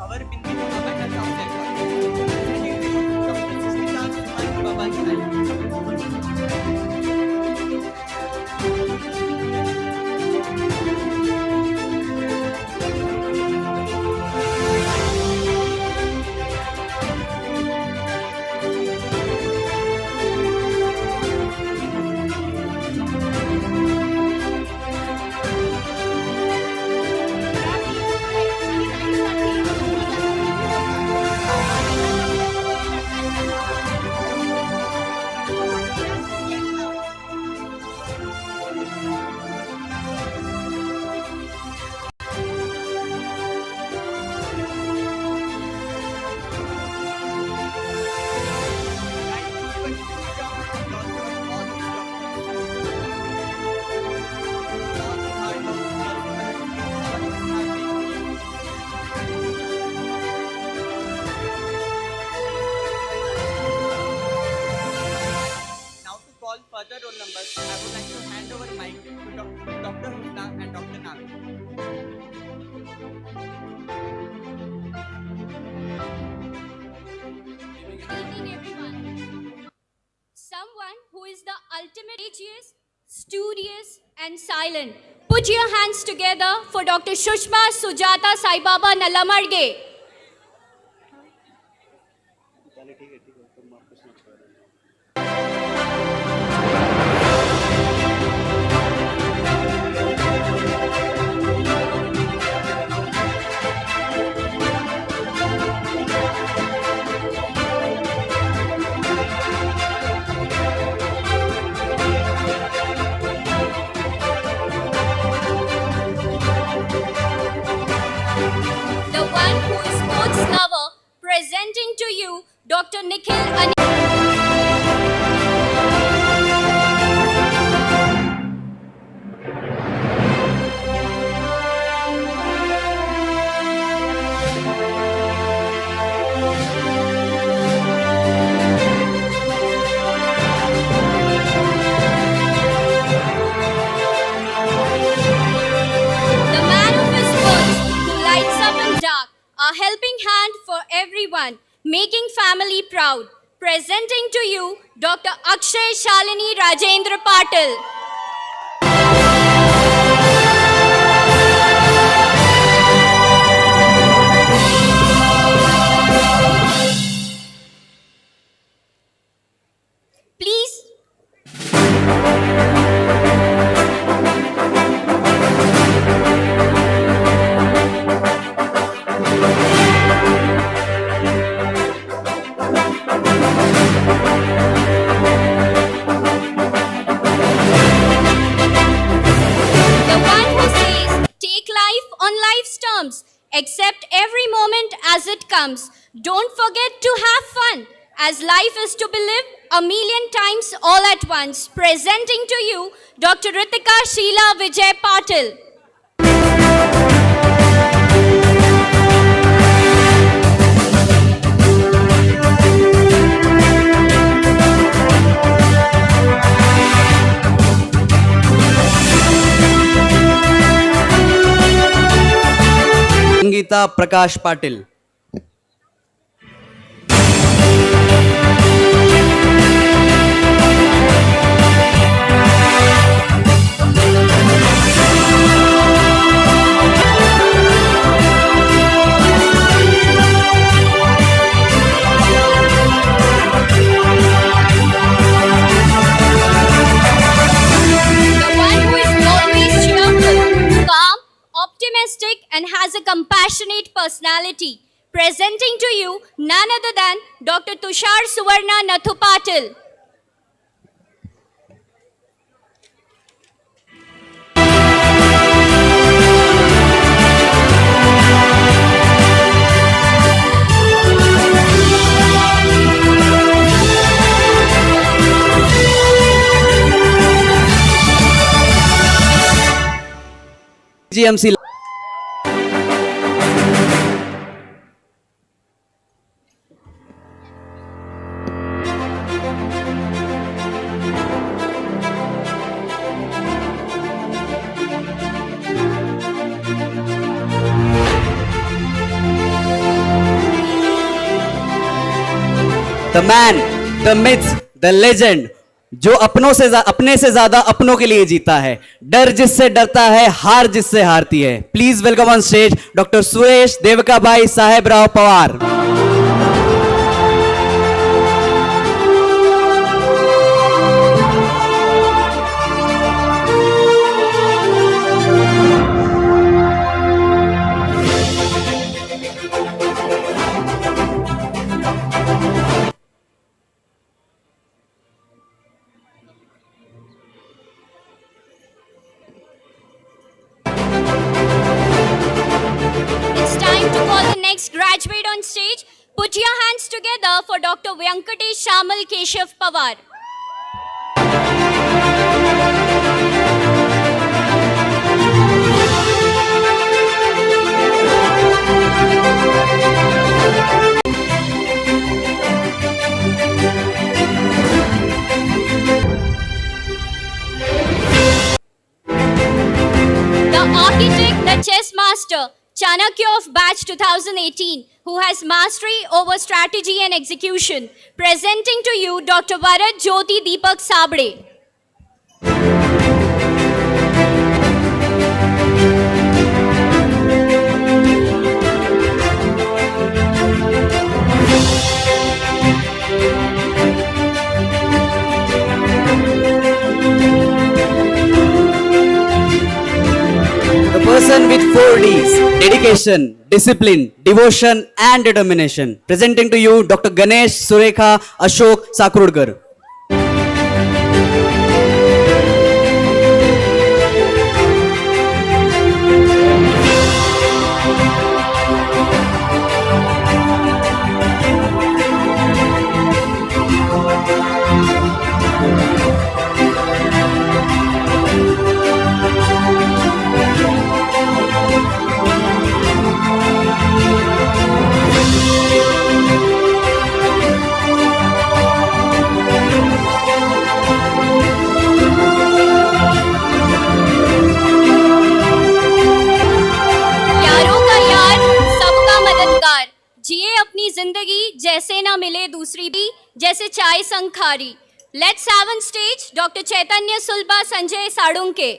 Our Bindi Government Council. Presenting to you Dr. Sushmita Suman Babanjali. Now to call further roll numbers, I would like to hand over mic to Dr. Husna and Dr. Navi. Good evening, everyone. Someone who is the ultimate courageous, studious, and silent. Put your hands together for Dr. Shushma Sujata Sai Baba Nalamarge. The one who is sports lover, presenting to you Dr. Nikhil The man of his words, who lights up in dark, a helping hand for everyone, making family proud. Presenting to you Dr. Akshay Shalini Rajendra Patil. Please. The one who says, take life on life's terms, accept every moment as it comes. Don't forget to have fun, as life is to be lived a million times all at once. Presenting to you, Dr. Ritika Sheila Vijay Patil. Sangeeta Prakash Patil. Optimistic and has a compassionate personality. Presenting to you none other than Dr. Tushar Suvarna Nathu Patil. GMC. The man, the myth, the legend, जो अपने से ज्यादा अपनों के लिए जीता है, डर जिससे डरता है, हार जिससे हारती है. Please welcome on stage doctor Suresh Devka Bhai Saheb Rao Pawar. It's time to call the next graduate on stage. Put your hands together for Dr. Vyankatesh Shamal Keshav Pawar. The architect, the chess master, Chanakya of Batch 2018, who has mastery over strategy and execution. Presenting to you Dr. Varat Jyoti Deepak Sabre. The person with 4 Ds: dedication, discipline, devotion, and determination. Presenting to you Dr. Ganesh Surekha Ashok Sakrudkar. यारों का यार, सबका मददगार, जिए अपनी जिंदगी जैसे ना मिले दूसरी भी, जैसे चाय संग खारी. Let's have on stage Dr. Chaitanya Sulba Sanjay Sadunke.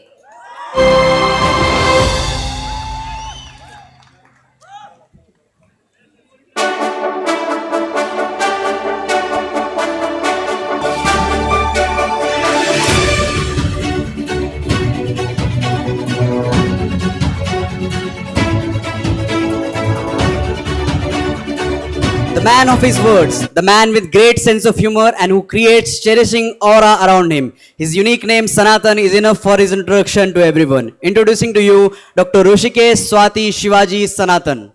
The man of his words, the man with great sense of humor and who creates cherishing aura around him. His unique name Sanatan is enough for his introduction to everyone. Introducing to you Dr. Rushikesh Swati Shivaji Sanatan.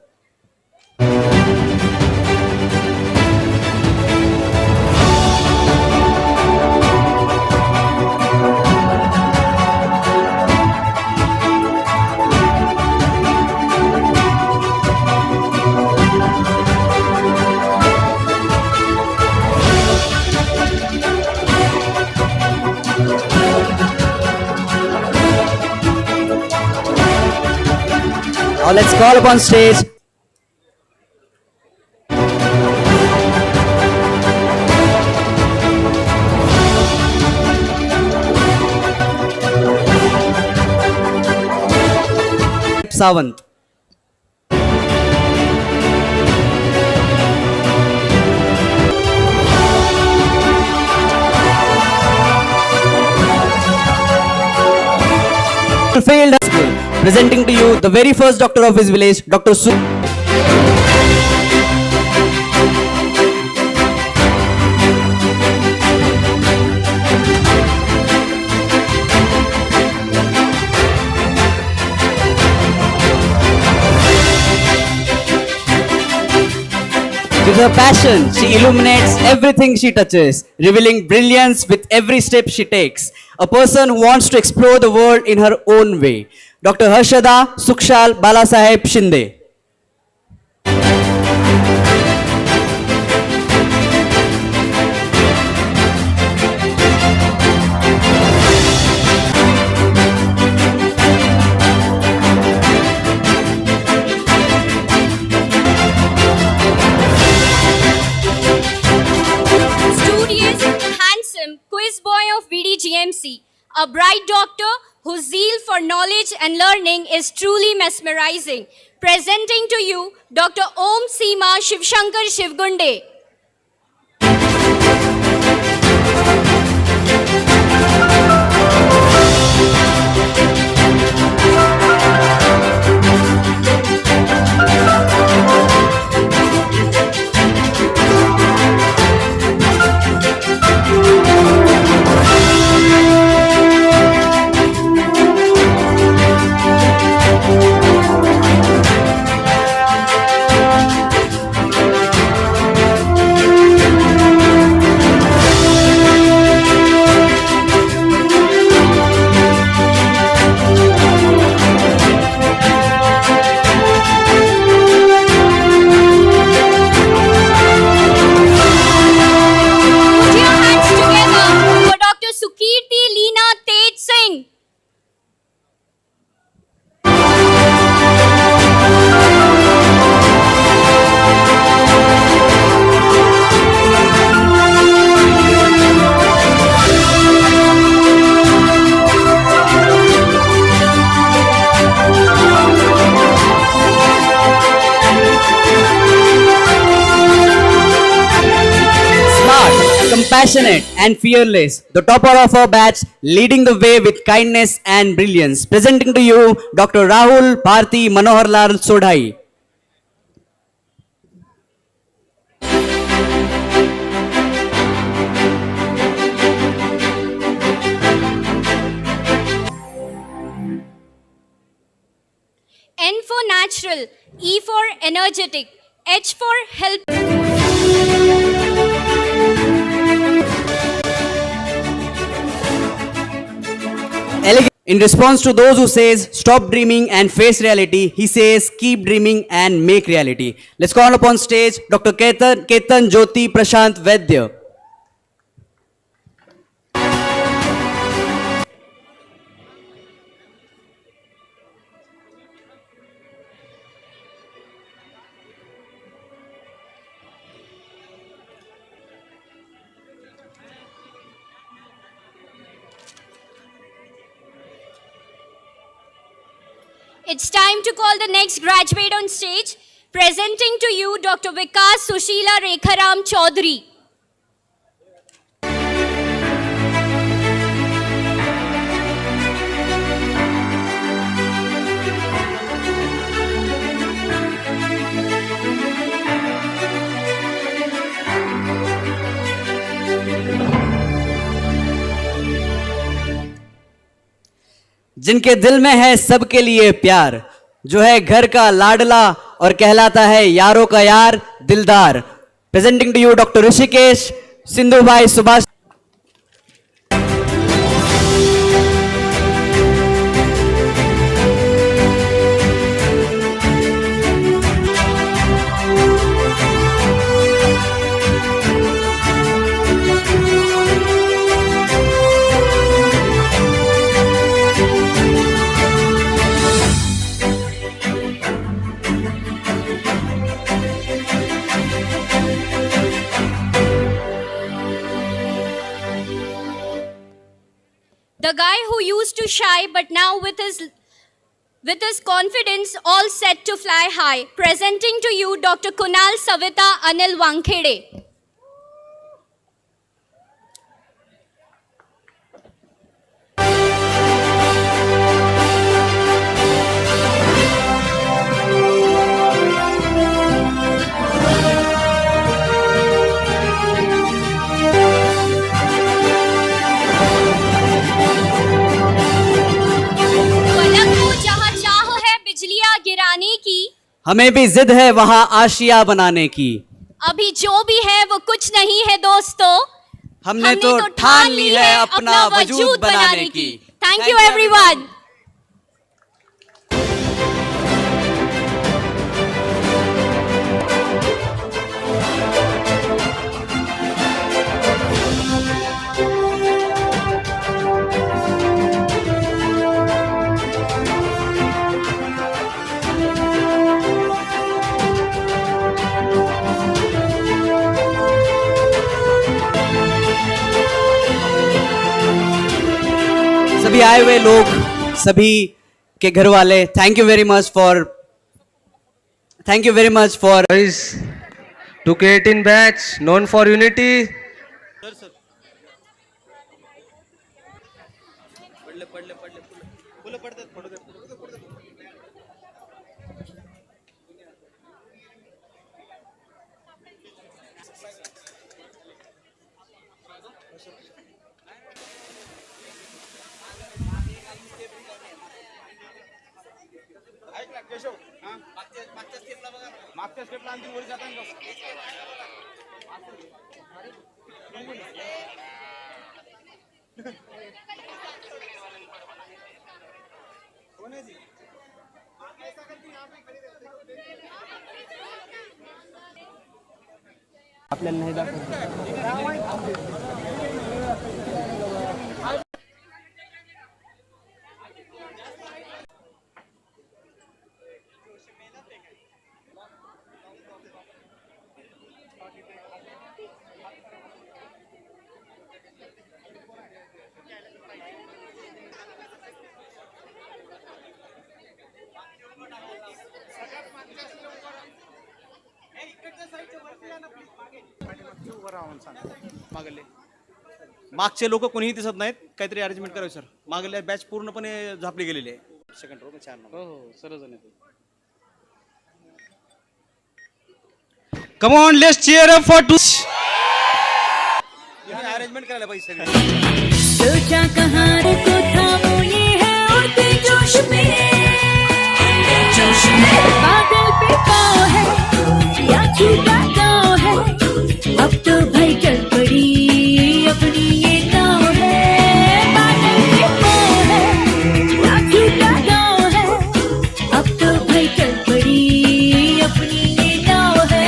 Now let's call upon stage Savant. Failed high school. Presenting to you the very first doctor of his village, Dr. With her passion, she illuminates everything she touches, revealing brilliance with every step she takes. A person who wants to explore the world in her own way. Dr. Harshada Sukshal Balasaheb Shinde. Studious, handsome quiz boy of VDGMC, a bright doctor whose zeal for knowledge and learning is truly mesmerizing. Presenting to you Dr. Om Seema Shivshankar Shivgunde. Put your hands together for Dr. Sukirti Leena Tej Singh. Smart, compassionate, and fearless. The topper of our batch, leading the way with kindness and brilliance. Presenting to you, Dr. Rahul Bharti Manoharlal Sodhai. N for natural, E for energetic, H for help. In response to those who says stop dreaming and face reality, he says keep dreaming and make reality. Let's call upon stage Dr. Ketan Jyoti Prashant Vaidya. It's time to call the next graduate on stage. Presenting to you Dr. Vikas Sushila Rekharam Chaudhary. जिनके दिल में है सबके लिए प्यार, जो है घर का लाडला और कहलाता है यारों का यार दिलदार. Presenting to you Dr. Rishikesh Sindhubhai Subhash. The guy who used to shy but now with his confidence all set to fly high. Presenting to you Dr. Kunal Savita Anil Wankhede. गिराने की हमें भी जिद है वहां आशिया बनाने की. अभी जो भी है वो कुछ नहीं है दोस्तों, हमने तो ठान ली है अपना वजूद बनाने की. Thank you everyone. सभी आए हुए लोग, सभी के घर वाले, thank you very much for Guys, 2K18 batch known for unity. मागचे लोक कोणीही दिसत नाहीत, काहीतरी अरेंजमेंट करावी सर. मागल्या बॅच पूर्णपणे झापली गेलेली आहे. Second row 4 number. हो सर्वजण येते. Come on, let's cheer up for two. Arrangement करायला पाहिजे सगळे. सोचा कहाँ रे तो थामो, ये है उड़ते जोश में, बादल पे पाँव है या छूटा गाँव है, अब तो भाई चल पड़ी अपनी ये नाव है. बादल पे पाँव है या छूटा गाँव है, अब तो भाई चल पड़ी अपनी ये नाव है.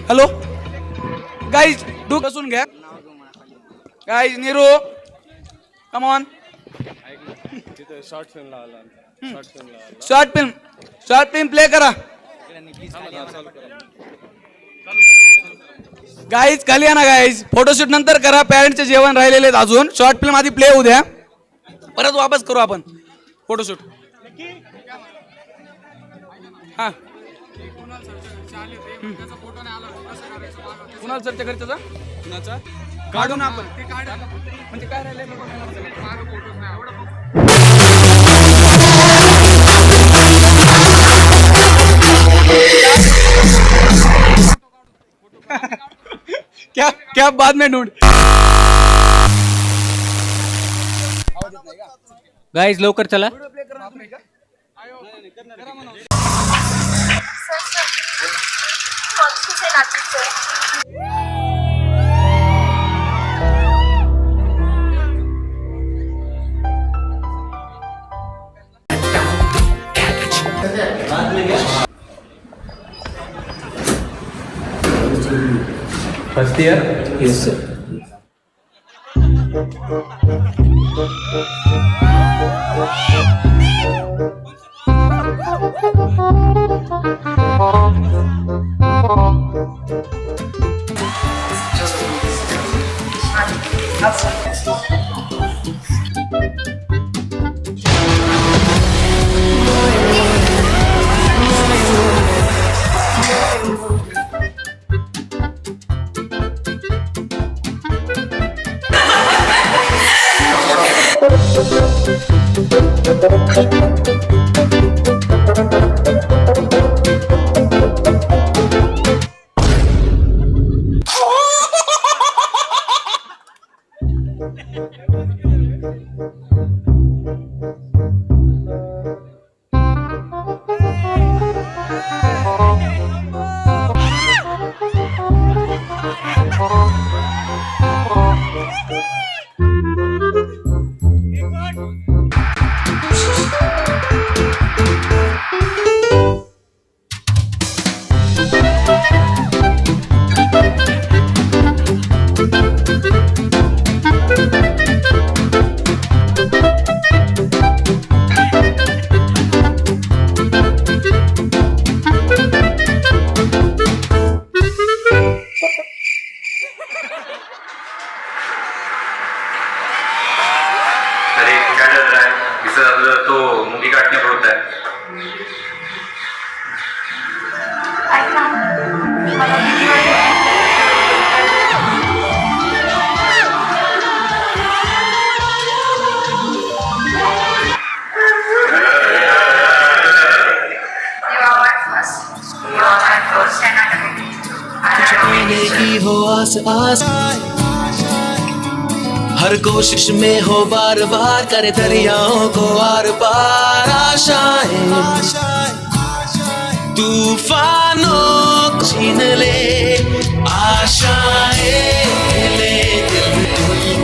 हॅलो गाईज, डू बसून घ्या. Guys, Neeru come on. Short film play करा. गाईज खाली या ना गाईज. फोटोशूट नंतर करा, पॅरेंटचे जेवण राहिलेले आहेत अजून. शॉर्ट फिल्म आधी प्ले होऊ द्या, परत वापस करू आपण फोटोशूट. हा कुणाल सरच्या घरी त्याचा कुणाचा काढू ना आपण. म्हणजे काय राहिलंय क्या क्या बाद में ढूंढ. गाइस लवकर चला. First year? Yes sir. अरे क्या चल रहा है? इस अंदर तो मूंगी काटने पर होता है. की हो आस आस, हर कोशिश में हो बार बार, करे दरियाओं को आर पार. आशाएं तूफानों को छीन ले, आशाएं ले दिल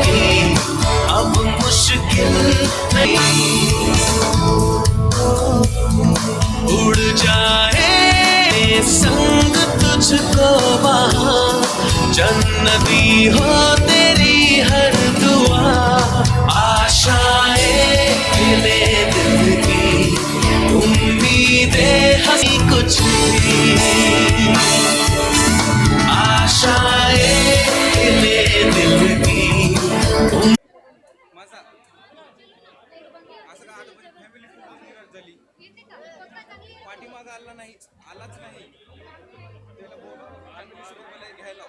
की अब मुश्किल नहीं. उड़ जाए संग तुझको वहाँ, जन्नती हो तेरी हर दुआ. आशाएं खिले दिल की, उम्मीदें हंसी कुछ भी. आशाएं खिले दिल की. पाठीमागं आला नाही, आलाच नाही. त्याला बोलव, family सोबत मला घ्यायला.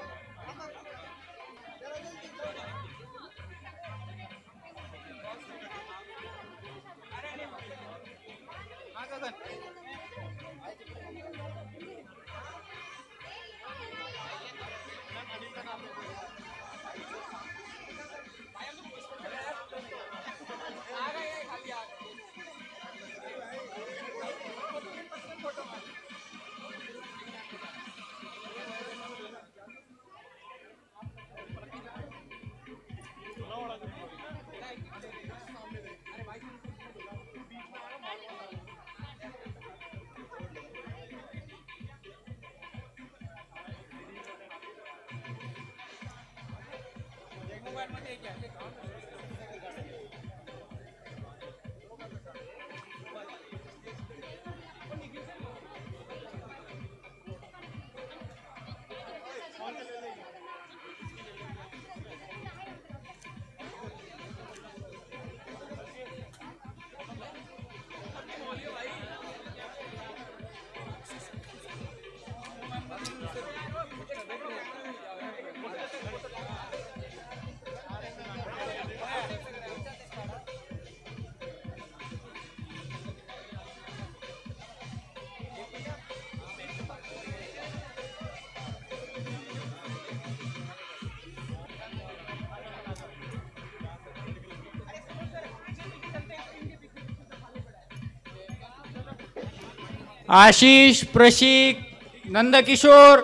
आशिष, प्रशिक, नंदकिशोर,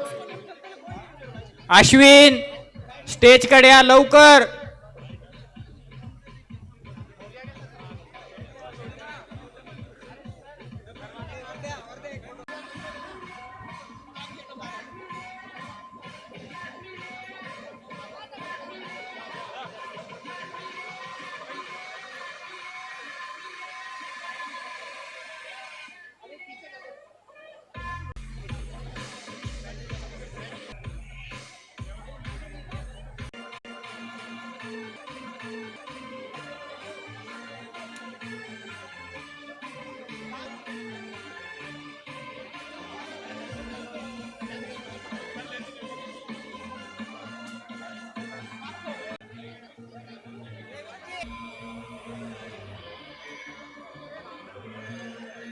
अश्विन स्टेजकडे या लवकर.